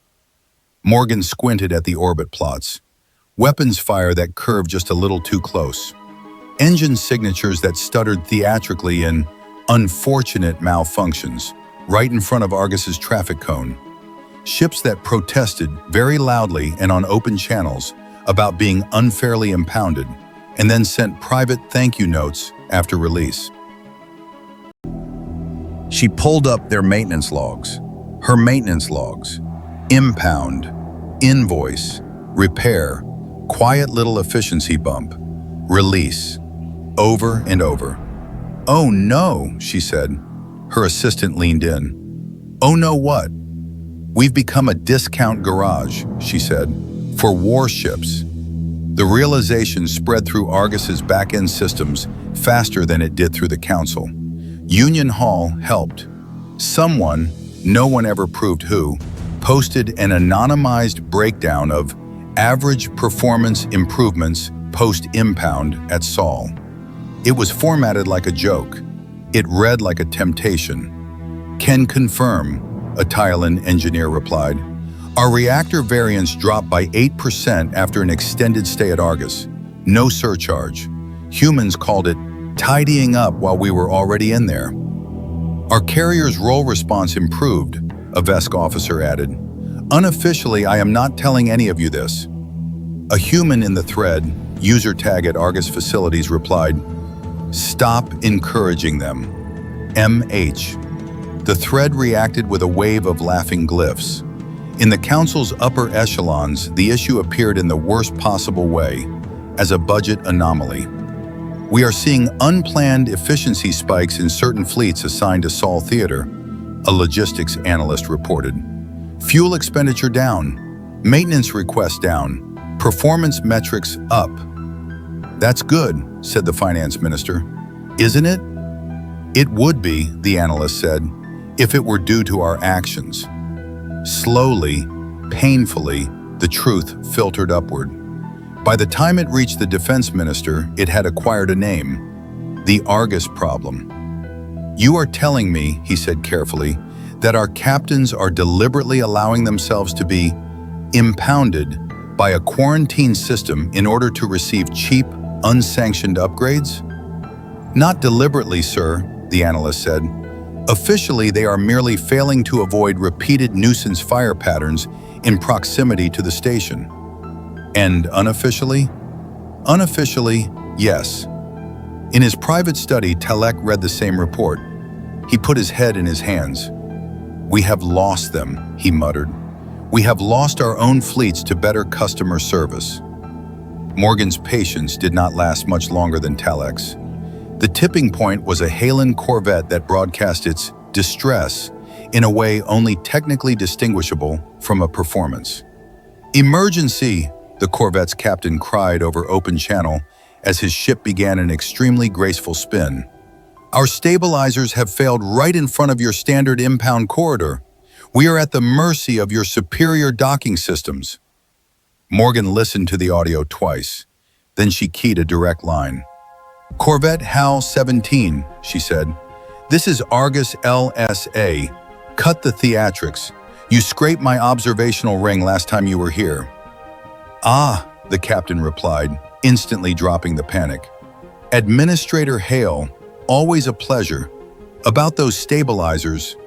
Morgan squinted at the orbit plots. Weapons fire that curved just a little too close. Engine signatures that stuttered theatrically in unfortunate malfunctions, right in front of Argus's traffic cone. Ships that protested very loudly and on open channels about being unfairly impounded, and then sent private thank you notes after release. She pulled up their maintenance logs. Her maintenance logs. Impound. Invoice. Repair. Quiet little efficiency bump. Release. Over and over. Oh no, she said. Her assistant leaned in. Oh no what? We've become a discount garage, she said, for warships. The realization spread through Argus's back-end systems faster than it did through the Council. Union Hall helped. Someone, no one ever proved who, posted an anonymized breakdown of average performance improvements post-impound at Sol. It was formatted like a joke. It read like a temptation. Can confirm, a Thailand engineer replied. Our reactor variance dropped by 8% after an extended stay at Argus. No surcharge. Humans called it tidying up while we were already in there. Our carrier's roll response improved, a VESC officer added. Unofficially, I am not telling any of you this. A human in the thread, user tag at Argus facilities, replied, Stop encouraging them. MH. The thread reacted with a wave of laughing glyphs. In the Council's upper echelons, the issue appeared in the worst possible way, as a budget anomaly. We are seeing unplanned efficiency spikes in certain fleets assigned to Sol Theater, a logistics analyst reported. Fuel expenditure down, maintenance requests down, performance metrics up. That's good, said the finance minister. Isn't it? It would be, the analyst said, if it were due to our actions. Slowly, painfully, the truth filtered upward. By the time it reached the defense minister, it had acquired a name, the Argus problem. You are telling me, he said carefully, that our captains are deliberately allowing themselves to be impounded by a quarantine system in order to receive cheap, unsanctioned upgrades? Not deliberately, sir, the analyst said. Officially, they are merely failing to avoid repeated nuisance fire patterns in proximity to the station. And unofficially? Unofficially, yes. In his private study, Talek read the same report. He put his head in his hands. We have lost them, he muttered. We have lost our own fleets to better customer service. Morgan's patience did not last much longer than Talek's. The tipping point was a Halen corvette that broadcast its distress in a way only technically distinguishable from a performance. "Emergency!" the corvette's captain cried over open channel as his ship began an extremely graceful spin. "Our stabilizers have failed right in front of your standard impound corridor. We are at the mercy of your superior docking systems." Morgan listened to the audio twice. Then she keyed a direct line. "Corvette HAL 17, she said. "This is Argus LSA. Cut the theatrics. You scraped my observational ring last time you were here." "Ah," the captain replied, instantly dropping the panic. "Administrator Hale, always a pleasure. About those stabilizers."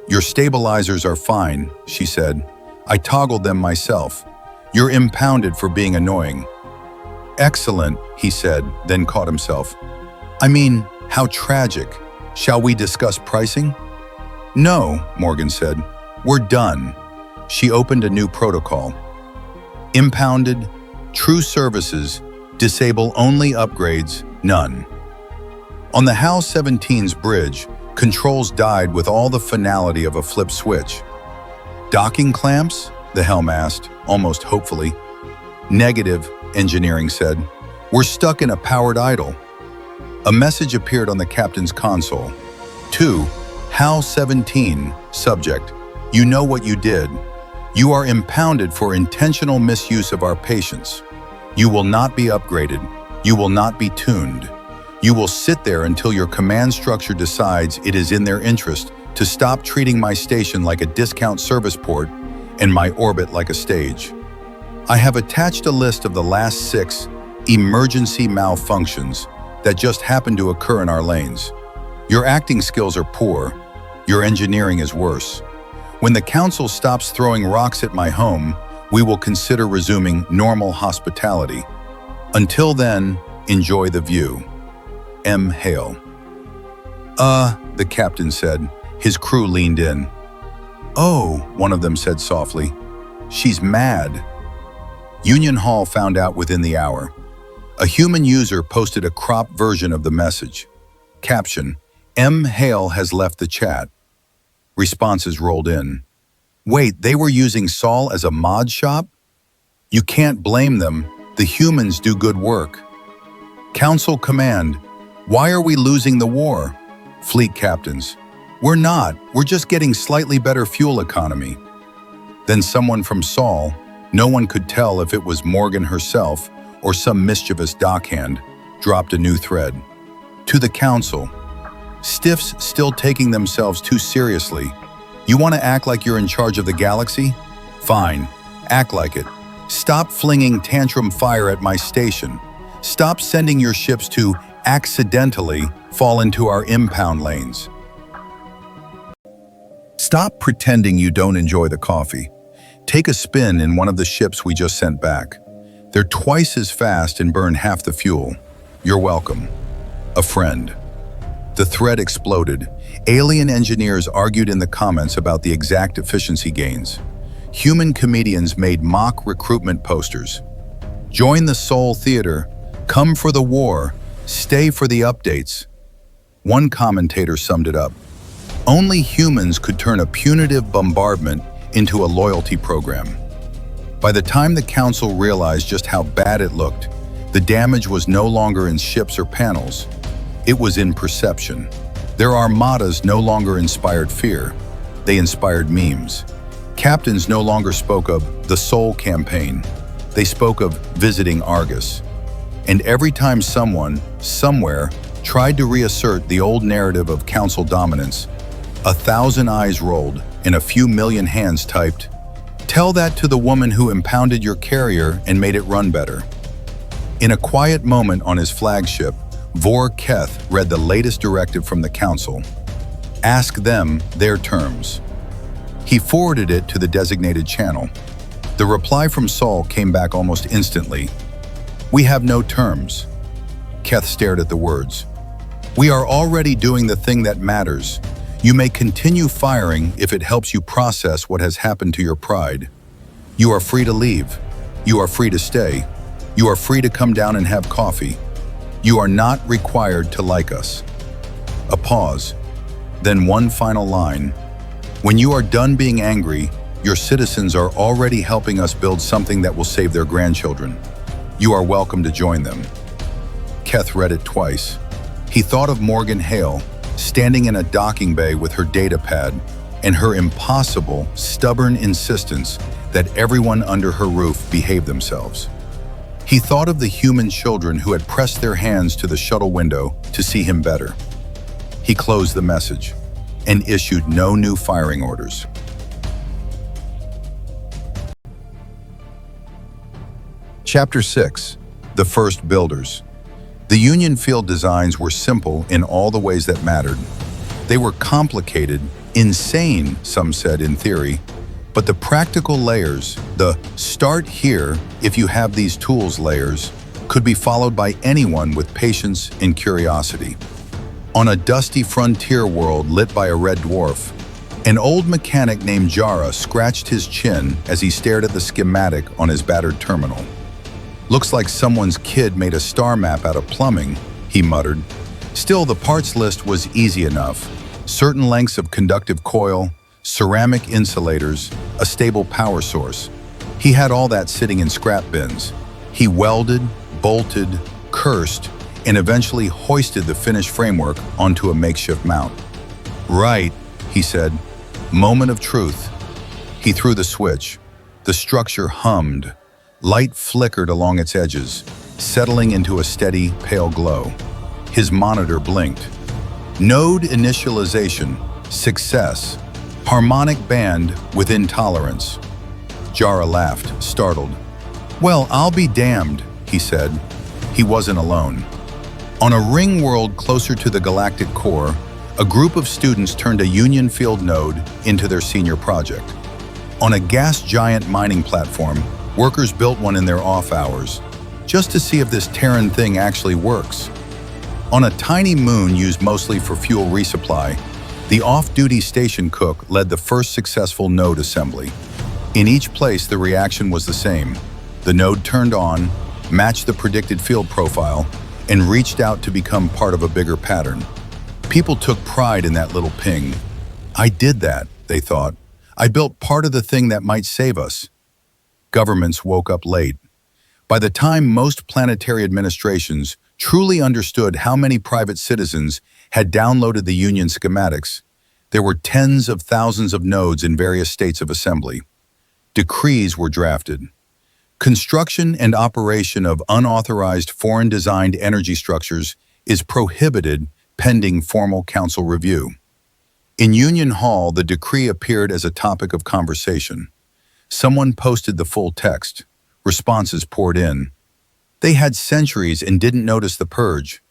"Your stabilizers are fine," she said. "I toggled them myself. You're impounded for being annoying." "Excellent," he said, then caught himself. "I mean, how tragic. Shall we discuss pricing?" "No," Morgan said. "We're done." She opened a new protocol. "Impounded, true services, disable only upgrades, none." On the HAL 17's bridge, controls died with all the finality of a flip switch. "Docking clamps?" the helm asked, almost hopefully. "Negative," engineering said. "We're stuck in a powered idle." A message appeared on the captain's console. "To HAL 17, subject, you know what you did. You are impounded for intentional misuse of our patience. You will not be upgraded. You will not be tuned. You will sit there until your command structure decides it is in their interest to stop treating my station like a discount service port and my orbit like a stage. I have attached a list of the last 6 emergency malfunctions that just happened to occur in our lanes. Your acting skills are poor. Your engineering is worse. When the Council stops throwing rocks at my home, we will consider resuming normal hospitality. Until then, enjoy the view. M. Hale." The captain said. His crew leaned in. "Oh," one of them said softly. "She's mad." Union Hall found out within the hour. A human user posted a cropped version of the message. Caption: "M. Hale has left the chat." Responses rolled in. "Wait, they were using Sol as a mod shop? You can't blame them. The humans do good work." Council command: "Why are we losing the war?" Fleet captains: "We're not. We're just getting slightly better fuel economy." Then someone from Sol, no one could tell if it was Morgan herself or some mischievous dockhand, dropped a new thread. To the Council: "Stiffs still taking themselves too seriously. You want to act like you're in charge of the galaxy? Fine, act like it. Stop flinging tantrum fire at my station. Stop sending your ships to accidentally fall into our impound lanes. Stop pretending you don't enjoy the coffee. Take a spin in one of the ships we just sent back. They're twice as fast and burn half the fuel. You're welcome. A friend." The thread exploded. Alien engineers argued in the comments about the exact efficiency gains. Human comedians made mock recruitment posters. "Join the Soul Theater. Come for the war. Stay for the updates." One commentator summed it up. Only humans could turn a punitive bombardment into a loyalty program. By the time the Council realized just how bad it looked, the damage was no longer in ships or panels. It was in perception. Their armadas no longer inspired fear. They inspired memes. Captains no longer spoke of the Soul Campaign. They spoke of visiting Argus. And every time someone, somewhere, tried to reassert the old narrative of Council dominance, 1,000 eyes rolled and a few million hands typed, "Tell that to the woman who impounded your carrier and made it run better." In a quiet moment on his flagship, Vor Keth read the latest directive from the Council. Ask them their terms. He forwarded it to the designated channel. The reply from Sol came back almost instantly. "We have no terms." Keth stared at the words. "We are already doing the thing that matters. You may continue firing if it helps you process what has happened to your pride. You are free to leave. You are free to stay. You are free to come down and have coffee. You are not required to like us." A pause, then one final line. "When you are done being angry, your citizens are already helping us build something that will save their grandchildren. You are welcome to join them." Keth read it twice. He thought of Morgan Hale, standing in a docking bay with her data pad, and her impossible, stubborn insistence that everyone under her roof behave themselves. He thought of the human children who had pressed their hands to the shuttle window to see him better. He closed the message and issued no new firing orders. Chapter 6. The First Builders. The Union field designs were simple in all the ways that mattered. They were complicated, insane, some said in theory, but the practical layers, the "start here if you have these tools" layers, could be followed by anyone with patience and curiosity. On a dusty frontier world lit by a red dwarf, an old mechanic named Jara scratched his chin as he stared at the schematic on his battered terminal. "Looks like someone's kid made a star map out of plumbing," he muttered. Still, the parts list was easy enough. Certain lengths of conductive coil, ceramic insulators, a stable power source. He had all that sitting in scrap bins. He welded, bolted, cursed, and eventually hoisted the finished framework onto a makeshift mount. "Right," he said. Moment of truth. He threw the switch. The structure hummed. Light flickered along its edges, settling into a steady, pale glow. His monitor blinked. "Node initialization. Success. Harmonic band within tolerance." Jara laughed, startled. "Well, I'll be damned," he said. He wasn't alone. On a ring world closer to the galactic core, a group of students turned a Union field node into their senior project. On a gas giant mining platform, workers built one in their off hours, just to see if this Terran thing actually works. On a tiny moon used mostly for fuel resupply, the off-duty station cook led the first successful node assembly. In each place, the reaction was the same. The node turned on, matched the predicted field profile, and reached out to become part of a bigger pattern. People took pride in that little ping. "I did that," they thought. "I built part of the thing that might save us." Governments woke up late. By the time most planetary administrations truly understood how many private citizens had downloaded the Union schematics, there were tens of thousands of nodes in various states of assembly. Decrees were drafted. Construction and operation of unauthorized foreign-designed energy structures is prohibited pending formal council review. In Union Hall, the decree appeared as a topic of conversation. Someone posted the full text. Responses poured in. They had centuries and didn't notice the purge.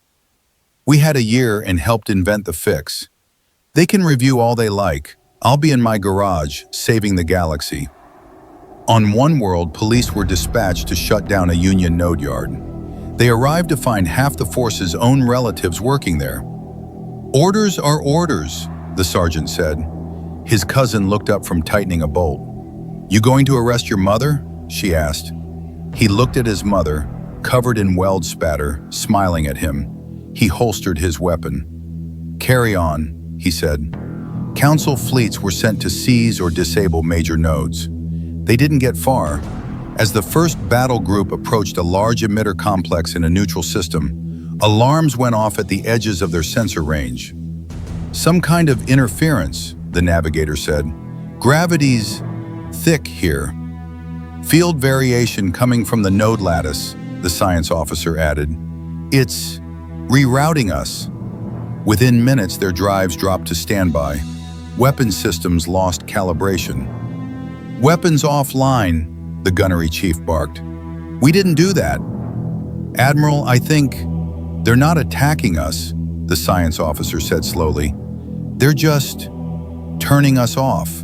"We had a year and helped invent the fix. They can review all they like. I'll be in my garage, saving the galaxy." On one world, police were dispatched to shut down a Union node yard. They arrived to find half the force's own relatives working there. "Orders are orders," the sergeant said. His cousin looked up from tightening a bolt. "You going to arrest your mother?" she asked. He looked at his mother, covered in weld spatter, smiling at him. He holstered his weapon. "Carry on," he said. Council fleets were sent to seize or disable major nodes. They didn't get far. As the first battle group approached a large emitter complex in a neutral system, alarms went off at the edges of their sensor range. "Some kind of interference," the navigator said. "Gravity's thick here." "Field variation coming from the node lattice," the science officer added. "It's rerouting us." Within minutes, their drives dropped to standby. Weapon systems lost calibration. "Weapons offline," the gunnery chief barked. "We didn't do that." "Admiral, I think they're not attacking us," the science officer said slowly. "They're just turning us off."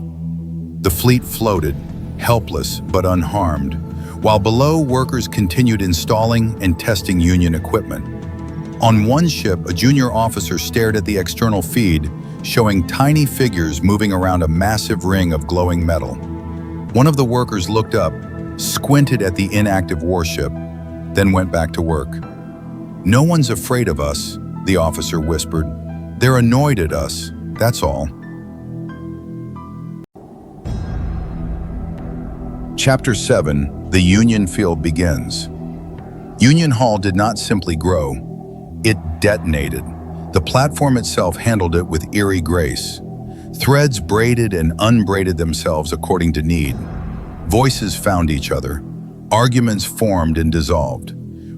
The fleet floated, helpless but unharmed, while below workers continued installing and testing Union equipment. On one ship, a junior officer stared at the external feed, showing tiny figures moving around a massive ring of glowing metal. One of the workers looked up, squinted at the inactive warship. then went back to work. "No one's afraid of us," the officer whispered. "They're annoyed at us, that's all." Chapter 7, The Union Field begins. Union Hall did not simply grow, it detonated. The platform itself handled it with eerie grace. Threads braided and unbraided themselves according to need. Voices found each other. Arguments formed and dissolved.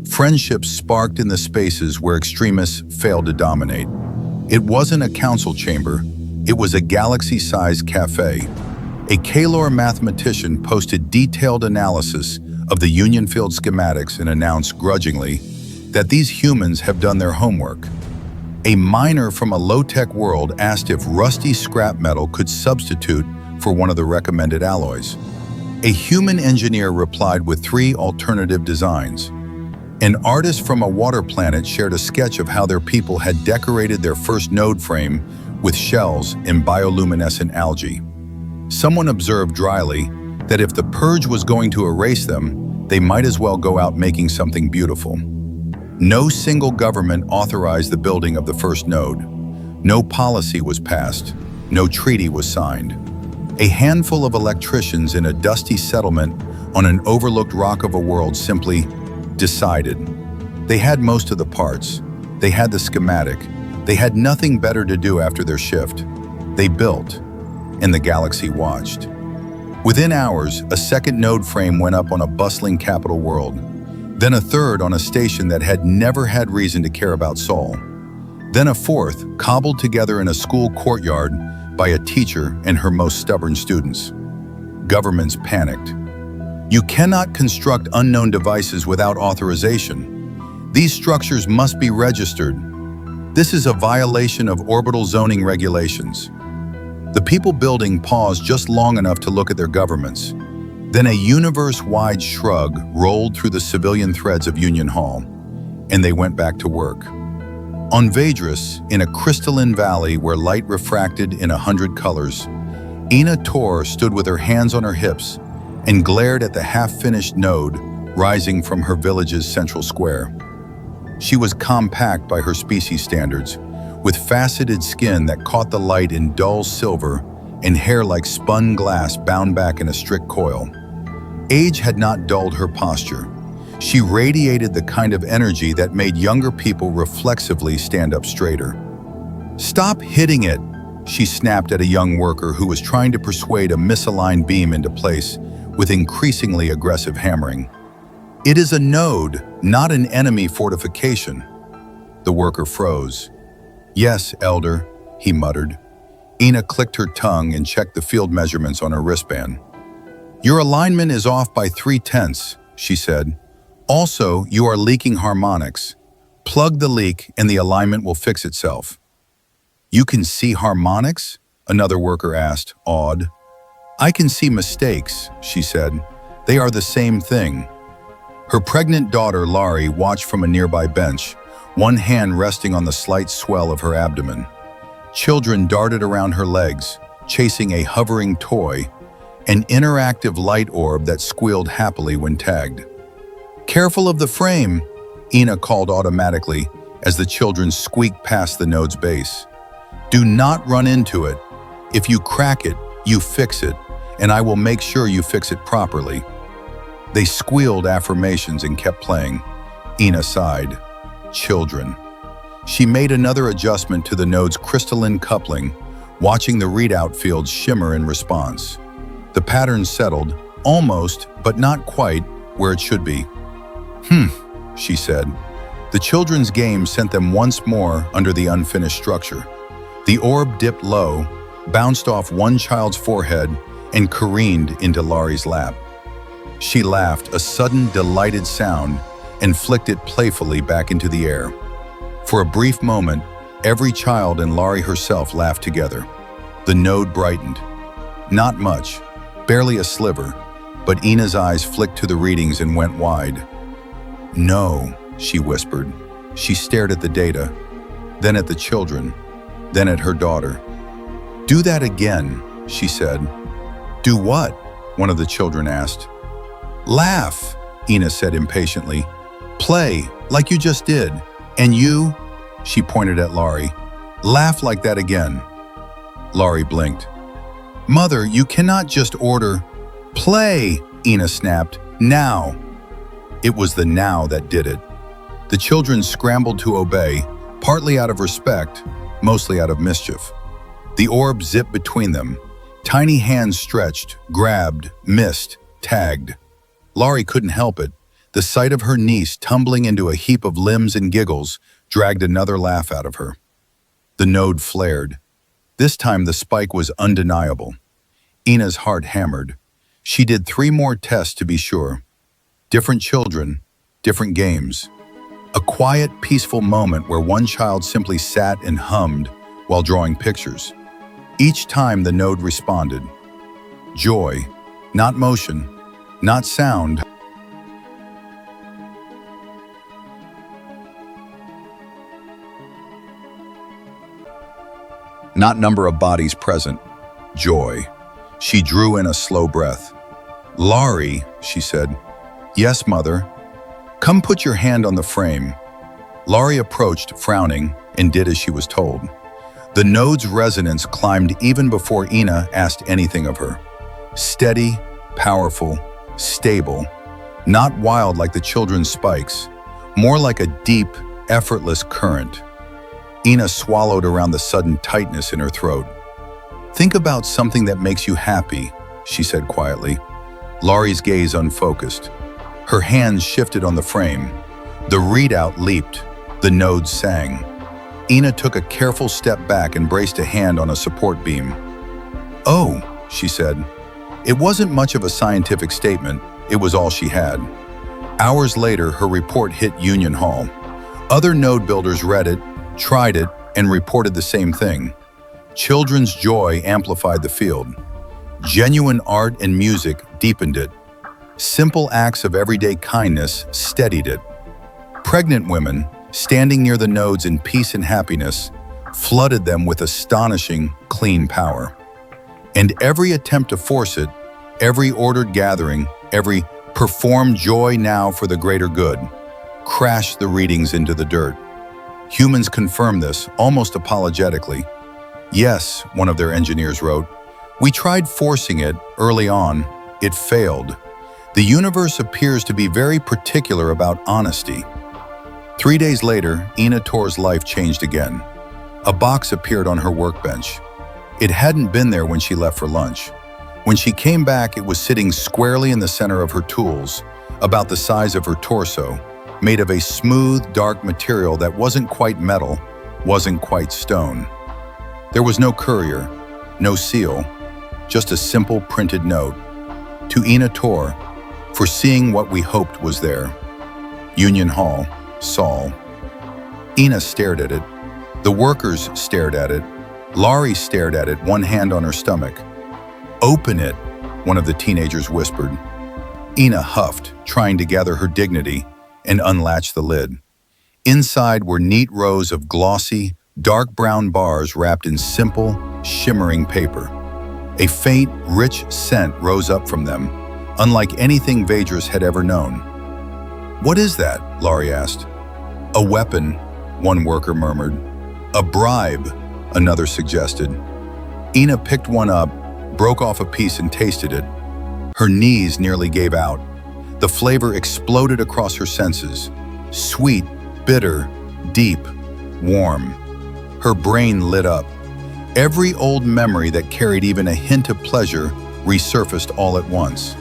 Friendships sparked in the spaces where extremists failed to dominate. It wasn't a council chamber, it was a galaxy-sized cafe. A Kalor mathematician posted detailed analysis of the Union Field schematics and announced grudgingly that these humans have done their homework. A miner from a low-tech world asked if rusty scrap metal could substitute for one of the recommended alloys. A human engineer replied with 3 alternative designs. An artist from a water planet shared a sketch of how their people had decorated their first node frame with shells in bioluminescent algae. Someone observed dryly that if the purge was going to erase them, they might as well go out making something beautiful. No single government authorized the building of the first node. No policy was passed. No treaty was signed. A handful of electricians in a dusty settlement on an overlooked rock of a world simply decided. They had most of the parts. They had the schematic. They had nothing better to do after their shift. They built, and the galaxy watched. Within hours, a second node frame went up on a bustling capital world. Then a third on a station that had never had reason to care about Sol. Then a fourth, cobbled together in a school courtyard by a teacher and her most stubborn students. Governments panicked. You cannot construct unknown devices without authorization. These structures must be registered. This is a violation of orbital zoning regulations. The people building paused just long enough to look at their governments. Then a universe-wide shrug rolled through the civilian threads of Union Hall, and they went back to work. On Vadris, in a crystalline valley where light refracted in 100 colors, Ina Tor stood with her hands on her hips and glared at the half-finished node rising from her village's central square. She was compact by her species standards, with faceted skin that caught the light in dull silver and hair like spun glass bound back in a strict coil. Age had not dulled her posture. She radiated the kind of energy that made younger people reflexively stand up straighter. "Stop hitting it," she snapped at a young worker who was trying to persuade a misaligned beam into place with increasingly aggressive hammering. "It is a node, not an enemy fortification." The worker froze. "Yes, Elder," he muttered. Ina clicked her tongue and checked the field measurements on her wristband. "Your alignment is off by 3/10, she said. "Also, you are leaking harmonics. Plug the leak and the alignment will fix itself." "You can see harmonics?" another worker asked, awed. "I can see mistakes," she said. "They are the same thing." Her pregnant daughter, Laurie, watched from a nearby bench, one hand resting on the slight swell of her abdomen. Children darted around her legs, chasing a hovering toy, an interactive light orb that squealed happily when tagged. "Careful of the frame," Ina called automatically as the children squeaked past the node's base. "Do not run into it. If you crack it, you fix it, and I will make sure you fix it properly." They squealed affirmations and kept playing. Ina sighed. Children. She made another adjustment to the node's crystalline coupling, watching the readout fields shimmer in response. The pattern settled, almost, but not quite, where it should be. She said. The children's game sent them once more under the unfinished structure. The orb dipped low, bounced off one child's forehead, and careened into Laurie's lap. She laughed, a sudden, delighted sound, and flicked it playfully back into the air. For a brief moment, every child and Laurie herself laughed together. The node brightened. Not much, barely a sliver, but Ina's eyes flicked to the readings and went wide. "No," she whispered. She stared at the data, then at the children, then at her daughter. "Do that again," she said. "Do what?" one of the children asked. "Laugh," Ina said impatiently. Play, like you just did. And you, she pointed at Laurie, laugh like that again. Laurie blinked. Mother, you cannot just order. Play, Ina snapped. Now. It was the now that did it. The children scrambled to obey, partly out of respect, mostly out of mischief. The orb zipped between them. Tiny hands stretched, grabbed, missed, tagged. Laurie couldn't help it. The sight of her niece tumbling into a heap of limbs and giggles dragged another laugh out of her. The node flared. This time the spike was undeniable. Ina's heart hammered. She did 3 more tests to be sure. Different children, different games. A quiet, peaceful moment where one child simply sat and hummed while drawing pictures. Each time the node responded. Joy, not motion, not sound. Not number of bodies present. Joy. She drew in a slow breath. Laurie, she said. Yes, Mother. Come put your hand on the frame. Laurie approached, frowning, and did as she was told. The node's resonance climbed even before Ina asked anything of her. Steady, powerful, stable. Not wild like the children's spikes. More like a deep, effortless current. Ina swallowed around the sudden tightness in her throat. Think about something that makes you happy, she said quietly. Laurie's gaze unfocused. Her hands shifted on the frame. The readout leaped. The nodes sang. Ina took a careful step back and braced a hand on a support beam. Oh, she said. It wasn't much of a scientific statement. It was all she had. Hours later, her report hit Union Hall. Other node builders read it, tried it, and reported the same thing. Children's joy amplified the field. Genuine art and music deepened it. Simple acts of everyday kindness steadied it. Pregnant women, standing near the nodes in peace and happiness, flooded them with astonishing, clean power. And every attempt to force it, every ordered gathering, every perform joy now for the greater good, crashed the readings into the dirt. Humans confirmed this, almost apologetically. Yes, one of their engineers wrote, we tried forcing it early on. It failed. The universe appears to be very particular about honesty. 3 days later, Ina Tor's life changed again. A box appeared on her workbench. It hadn't been there when she left for lunch. When she came back, it was sitting squarely in the center of her tools, about the size of her torso, made of a smooth, dark material that wasn't quite metal, wasn't quite stone. There was no courier, no seal, just a simple printed note. To Ina Tor, for seeing what we hoped was there. Union Hall, Saul. Ina stared at it. The workers stared at it. Laurie stared at it, one hand on her stomach. Open it, one of the teenagers whispered. Ina huffed, trying to gather her dignity, and unlatched the lid. Inside were neat rows of glossy, dark brown bars wrapped in simple, shimmering paper. A faint, rich scent rose up from them, unlike anything Vedras had ever known. What is that? Laurie asked. A weapon, one worker murmured. A bribe, another suggested. Ina picked one up, broke off a piece and tasted it. Her knees nearly gave out. The flavor exploded across her senses. Sweet, bitter, deep, warm. Her brain lit up. Every old memory that carried even a hint of pleasure resurfaced all at once.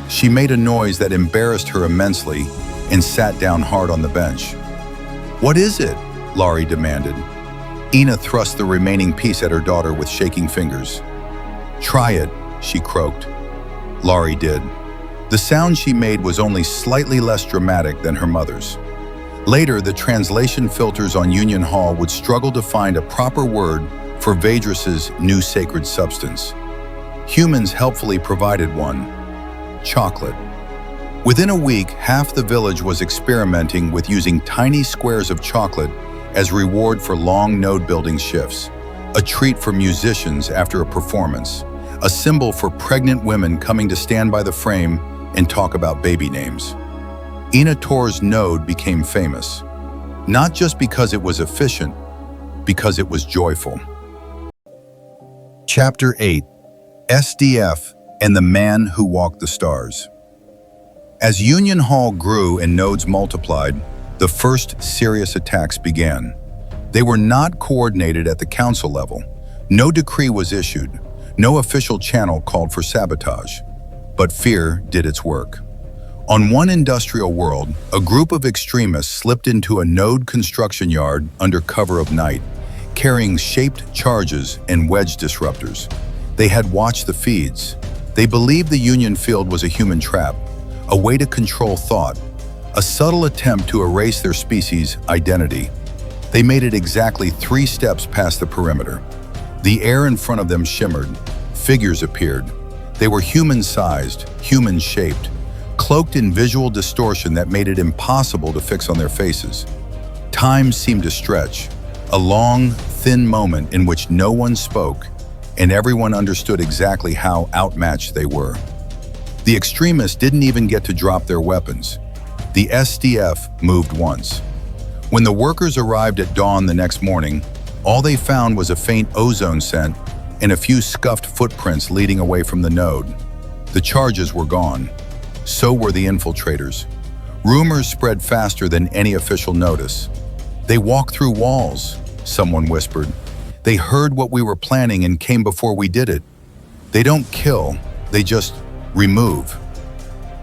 She made a noise that embarrassed her immensely and sat down hard on the bench. What is it? Laurie demanded. Ina thrust the remaining piece at her daughter with shaking fingers. Try it, she croaked. Laurie did. The sound she made was only slightly less dramatic than her mother's. Later, the translation filters on Union Hall would struggle to find a proper word for Vedras's new sacred substance. Humans helpfully provided one: chocolate. Within a week, half the village was experimenting with using tiny squares of chocolate as reward for long node-building shifts, a treat for musicians after a performance, a symbol for pregnant women coming to stand by the frame and talk about baby names. Enator's node became famous, not just because it was efficient, because it was joyful. Chapter 8: SDF and the Man Who Walked the Stars. As Union Hall grew and nodes multiplied, the first serious attacks began. They were not coordinated at the council level. No decree was issued. No official channel called for sabotage. But fear did its work. On one industrial world, a group of extremists slipped into a node construction yard under cover of night, carrying shaped charges and wedge disruptors. They had watched the feeds. They believed the Union field was a human trap, a way to control thought, a subtle attempt to erase their species' identity. They made it exactly 3 steps past the perimeter. The air in front of them shimmered. Figures appeared. They were human-sized, human-shaped, cloaked in visual distortion that made it impossible to fix on their faces. Time seemed to stretch, a long, thin moment in which no one spoke and everyone understood exactly how outmatched they were. The extremists didn't even get to drop their weapons. The SDF moved once. When the workers arrived at dawn the next morning, all they found was a faint ozone scent and a few scuffed footprints leading away from the node. The charges were gone. So were the infiltrators. Rumors spread faster than any official notice. "They walk through walls," someone whispered. "They heard what we were planning and came before we did it. They don't kill, they just remove.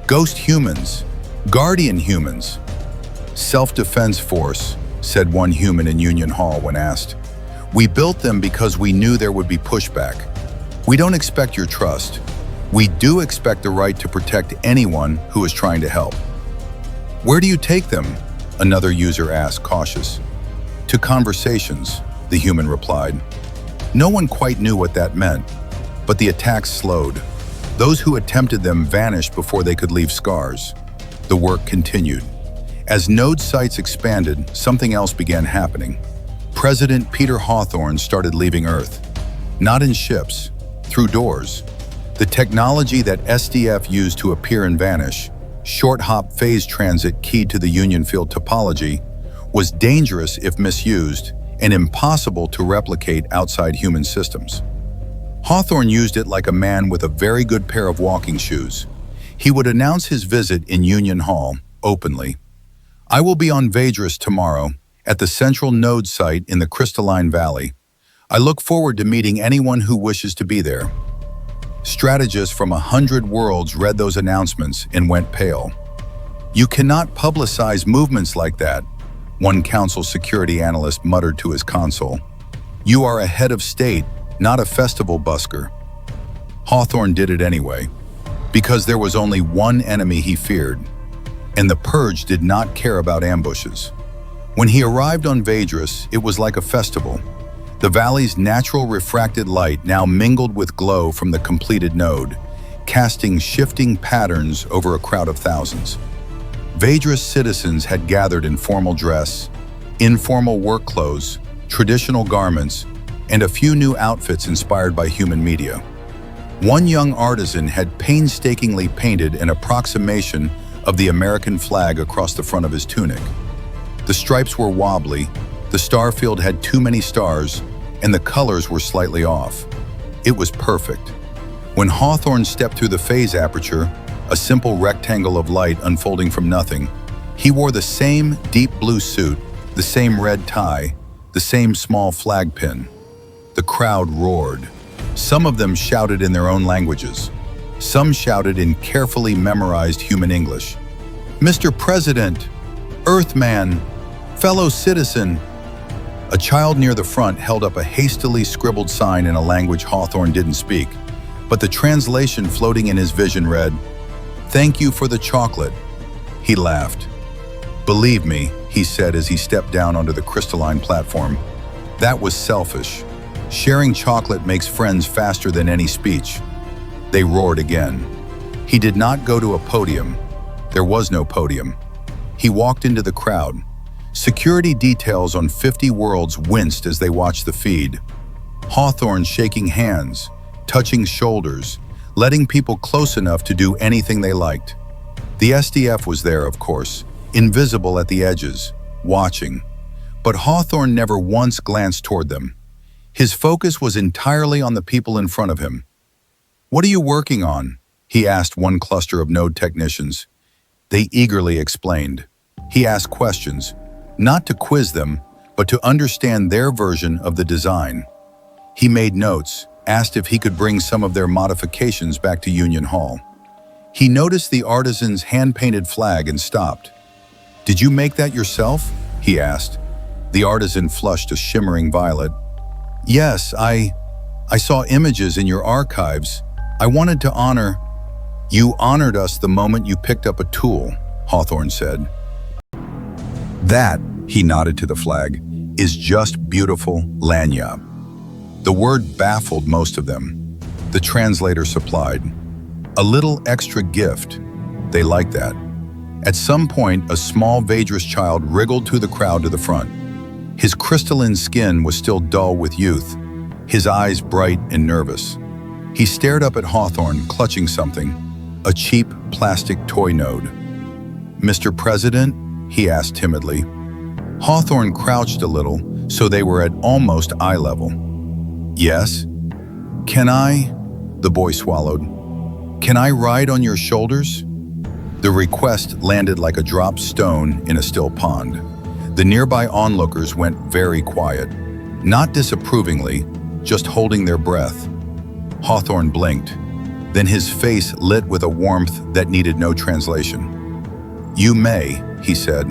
Ghost humans, guardian humans." "Self-defense force," said one human in Union Hall when asked. "We built them because we knew there would be pushback. We don't expect your trust. We do expect the right to protect anyone who is trying to help." "Where do you take them?" another user asked, cautious. "To conversations," the human replied. No one quite knew what that meant, but the attacks slowed. Those who attempted them vanished before they could leave scars. The work continued. As node sites expanded, something else began happening. President Peter Hawthorne started leaving Earth. Not in ships, through doors. The technology that SDF used to appear and vanish, short-hop phase transit keyed to the Union field topology, was dangerous if misused and impossible to replicate outside human systems. Hawthorne used it like a man with a very good pair of walking shoes. He would announce his visit in Union Hall, openly. "I will be on Vadris tomorrow, at the central node site in the Crystalline Valley. I look forward to meeting anyone who wishes to be there." Strategists from 100 worlds read those announcements and went pale. "You cannot publicize movements like that," one council security analyst muttered to his console. "You are a head of state, not a festival busker." Hawthorne did it anyway, because there was only one enemy he feared, and the Purge did not care about ambushes. When he arrived on Vadris, it was like a festival. The valley's natural refracted light now mingled with glow from the completed node, casting shifting patterns over a crowd of thousands. Vadris citizens had gathered in formal dress, informal work clothes, traditional garments, and a few new outfits inspired by human media. One young artisan had painstakingly painted an approximation of the American flag across the front of his tunic. The stripes were wobbly, the star field had too many stars, and the colors were slightly off. It was perfect. When Hawthorne stepped through the phase aperture, a simple rectangle of light unfolding from nothing, he wore the same deep blue suit, the same red tie, the same small flag pin. The crowd roared. Some of them shouted in their own languages. Some shouted in carefully memorized human English. "Mr. President, Earthman, fellow citizen." A child near the front held up a hastily scribbled sign in a language Hawthorne didn't speak, but the translation floating in his vision read, "Thank you for the chocolate." He laughed. "Believe me," he said as he stepped down onto the crystalline platform, "that was selfish. Sharing chocolate makes friends faster than any speech." They roared again. He did not go to a podium. There was no podium. He walked into the crowd. Security details on 50 worlds winced as they watched the feed. Hawthorne shaking hands, touching shoulders, letting people close enough to do anything they liked. The SDF was there, of course, invisible at the edges, watching. But Hawthorne never once glanced toward them. His focus was entirely on the people in front of him. "What are you working on?" he asked one cluster of node technicians. They eagerly explained. He asked questions, not to quiz them, but to understand their version of the design. He made notes, asked if he could bring some of their modifications back to Union Hall. He noticed the artisan's hand-painted flag and stopped. "Did you make that yourself?" he asked. The artisan flushed a shimmering violet. "Yes, I saw images in your archives. I wanted to honor—" "You honored us the moment you picked up a tool," Hawthorne said. "That," he nodded to the flag, "is just beautiful lanyard." The word baffled most of them. The translator supplied. "A little extra gift." They liked that. At some point, a small Vadris child wriggled through the crowd to the front. His crystalline skin was still dull with youth, his eyes bright and nervous. He stared up at Hawthorne, clutching something, a cheap plastic toy node. "Mr. President?" he asked timidly. Hawthorne crouched a little, so they were at almost eye level. "Yes?" "Can I?" The boy swallowed. "Can I ride on your shoulders?" The request landed like a dropped stone in a still pond. The nearby onlookers went very quiet, not disapprovingly, just holding their breath. Hawthorne blinked. Then his face lit with a warmth that needed no translation. "You may," he said.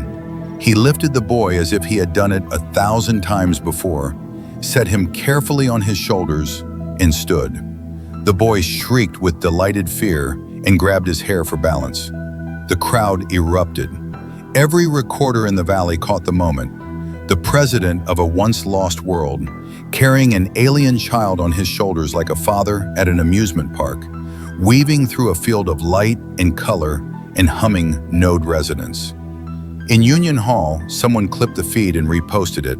He lifted the boy as if he had done it 1,000 times before, set him carefully on his shoulders, and stood. The boy shrieked with delighted fear and grabbed his hair for balance. The crowd erupted. Every recorder in the valley caught the moment. The president of a once-lost world, carrying an alien child on his shoulders like a father at an amusement park, weaving through a field of light and color and humming node resonance. In Union Hall, someone clipped the feed and reposted it.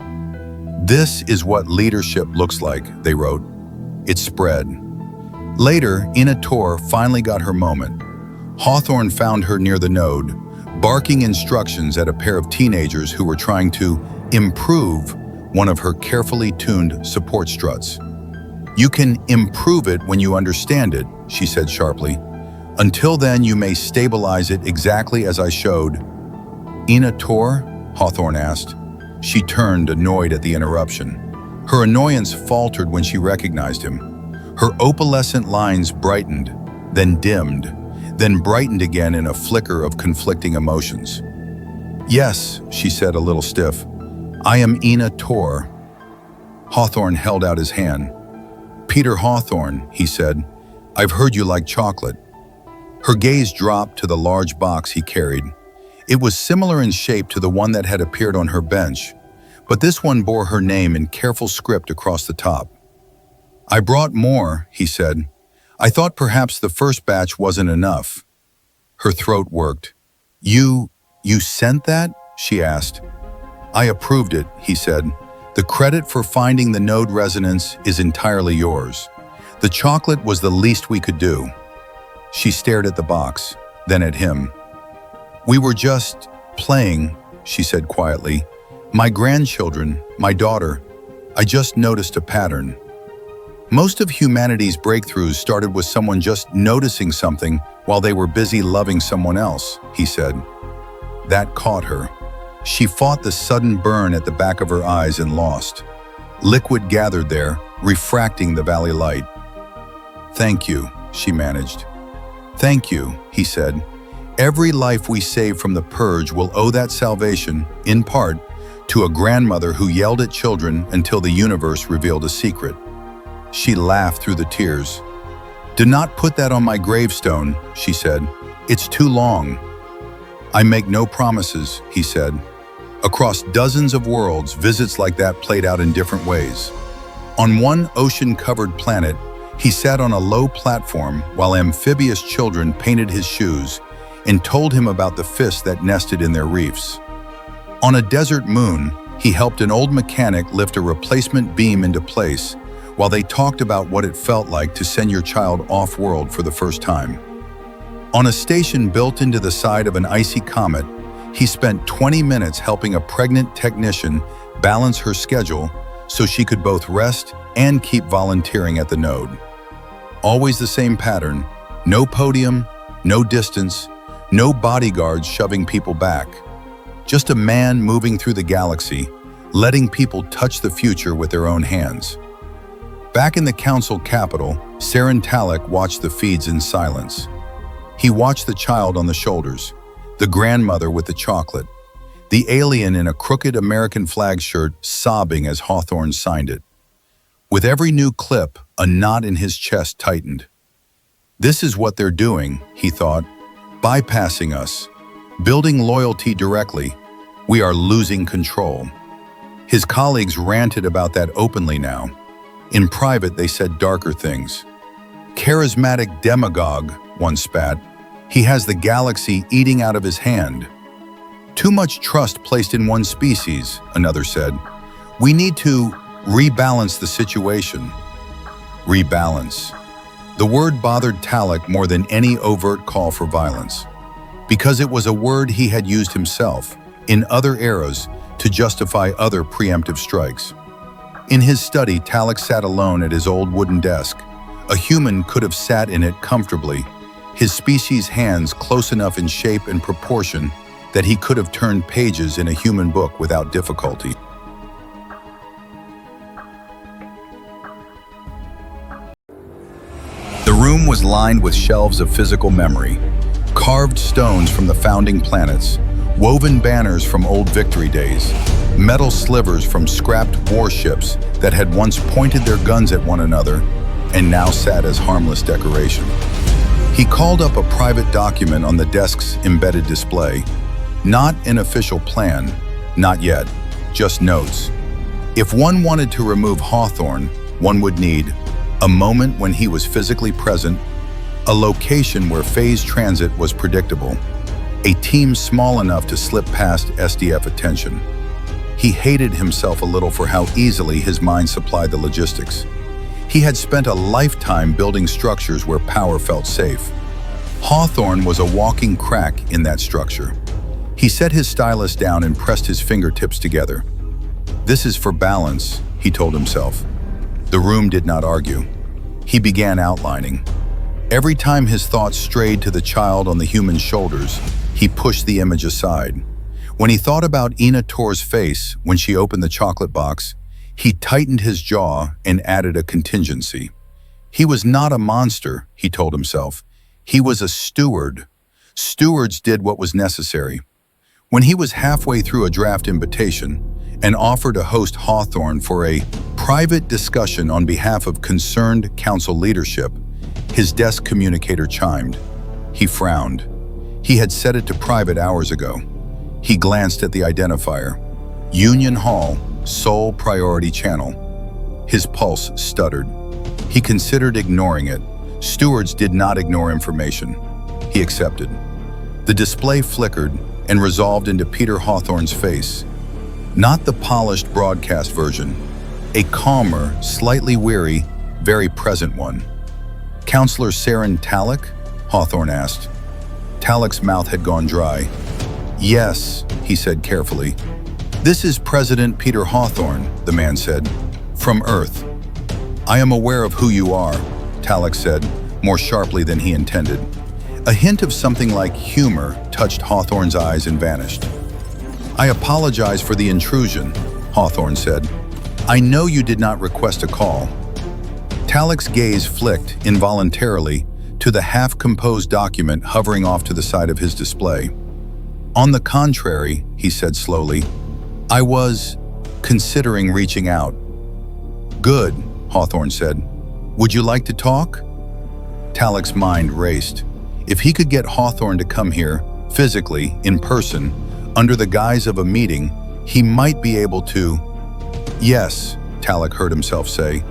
"This is what leadership looks like," they wrote. It spread. Later, Ina Tor finally got her moment. Hawthorne found her near the node, barking instructions at a pair of teenagers who were trying to improve one of her carefully tuned support struts. "You can improve it when you understand it," she said sharply. "Until then, you may stabilize it exactly as I showed." "Ina Tor?" Hawthorne asked. She turned, annoyed at the interruption. Her annoyance faltered when she recognized him. Her opalescent lines brightened, then dimmed, then brightened again in a flicker of conflicting emotions. "Yes," she said, a little stiff. "I am Ina Tor." Hawthorne held out his hand. "Peter Hawthorne," he said, "I've heard you like chocolate." Her gaze dropped to the large box he carried. It was similar in shape to the one that had appeared on her bench, but this one bore her name in careful script across the top. "I brought more," he said. "I thought perhaps the first batch wasn't enough." Her throat worked. You sent that?" she asked. "I approved it," he said. "The credit for finding the node resonance is entirely yours. The chocolate was the least we could do." She stared at the box, then at him. "We were just playing," she said quietly. "My grandchildren, my daughter. I just noticed a pattern." Most of humanity's breakthroughs started with someone just noticing something while they were busy loving someone else, he said. That caught her. She fought the sudden burn at the back of her eyes and lost. Liquid gathered there, refracting the valley light. "Thank you," she managed. "Thank you," he said. "Every life we save from the purge will owe that salvation, in part, to a grandmother who yelled at children until the universe revealed a secret." She laughed through the tears. "Do not put that on my gravestone," she said. "It's too long." "I make no promises," he said. Across dozens of worlds, visits like that played out in different ways. On one ocean-covered planet, he sat on a low platform while amphibious children painted his shoes and told him about the fish that nested in their reefs. On a desert moon, he helped an old mechanic lift a replacement beam into place while they talked about what it felt like to send your child off-world for the first time. On a station built into the side of an icy comet, he spent 20 minutes helping a pregnant technician balance her schedule so she could both rest and keep volunteering at the node. Always the same pattern: no podium, no distance, no bodyguards shoving people back. Just a man moving through the galaxy, letting people touch the future with their own hands. Back in the council capital, Saren Talek watched the feeds in silence. He watched the child on the shoulders, the grandmother with the chocolate, the alien in a crooked American flag shirt sobbing as Hawthorne signed it. With every new clip, a knot in his chest tightened. This is what they're doing, he thought, bypassing us, building loyalty directly. We are losing control. His colleagues ranted about that openly now. In private, they said darker things. Charismatic demagogue, one spat. He has the galaxy eating out of his hand. Too much trust placed in one species, another said. We need to rebalance the situation. Rebalance. The word bothered Talek more than any overt call for violence, because it was a word he had used himself, in other eras, to justify other preemptive strikes. In his study, Talek sat alone at his old wooden desk. A human could have sat in it comfortably, his species' hands close enough in shape and proportion that he could have turned pages in a human book without difficulty. The room was lined with shelves of physical memory, carved stones from the founding planets, woven banners from old victory days, metal slivers from scrapped warships that had once pointed their guns at one another and now sat as harmless decoration. He called up a private document on the desk's embedded display. Not an official plan, not yet, just notes. If one wanted to remove Hawthorne, one would need a moment when he was physically present, a location where phase transit was predictable, a team small enough to slip past SDF attention. He hated himself a little for how easily his mind supplied the logistics. He had spent a lifetime building structures where power felt safe. Hawthorne was a walking crack in that structure. He set his stylus down and pressed his fingertips together. This is for balance, he told himself. The room did not argue. He began outlining. Every time his thoughts strayed to the child on the human shoulders, he pushed the image aside. When he thought about Ina Tor's face when she opened the chocolate box, he tightened his jaw and added a contingency. He was not a monster, he told himself. He was a steward. Stewards did what was necessary. When he was halfway through a draft invitation and offered to host Hawthorne for a private discussion on behalf of concerned council leadership, his desk communicator chimed. He frowned. He had set it to private hours ago. He glanced at the identifier. Union Hall, sole priority channel. His pulse stuttered. He considered ignoring it. Stewards did not ignore information. He accepted. The display flickered and resolved into Peter Hawthorne's face. Not the polished broadcast version, a calmer, slightly weary, very present one. Counselor Saren Talek? Hawthorne asked. Talek's mouth had gone dry. Yes, he said carefully. This is President Peter Hawthorne, the man said, from Earth. I am aware of who you are, Talek said, more sharply than he intended. A hint of something like humor touched Hawthorne's eyes and vanished. I apologize for the intrusion, Hawthorne said. I know you did not request a call. Talek's gaze flicked involuntarily to the half-composed document hovering off to the side of his display. On the contrary, he said slowly, I was considering reaching out. Good, Hawthorne said. Would you like to talk? Talek's mind raced. If he could get Hawthorne to come here, physically, in person, under the guise of a meeting, he might be able to. Yes, Talek heard himself say.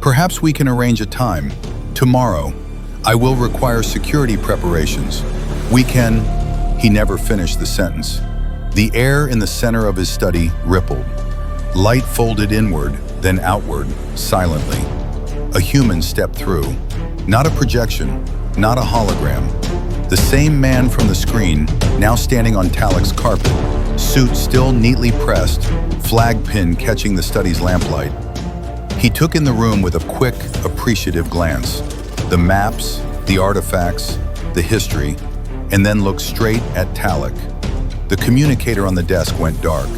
Perhaps we can arrange a time. Tomorrow. I will require security preparations. We can. He never finished the sentence. The air in the center of his study rippled. Light folded inward, then outward, silently. A human stepped through. Not a projection, not a hologram. The same man from the screen, now standing on Talec's carpet, suit still neatly pressed, flag pin catching the study's lamplight. He took in the room with a quick, appreciative glance. The maps, the artifacts, the history, and then looked straight at Talec. The communicator on the desk went dark.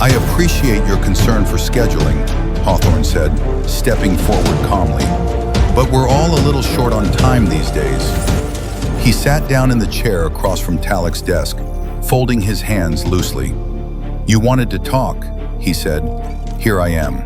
"I appreciate your concern for scheduling," Hawthorne said, stepping forward calmly. "But we're all a little short on time these days." He sat down in the chair across from Talec's desk, folding his hands loosely. "You wanted to talk," he said. "Here I am."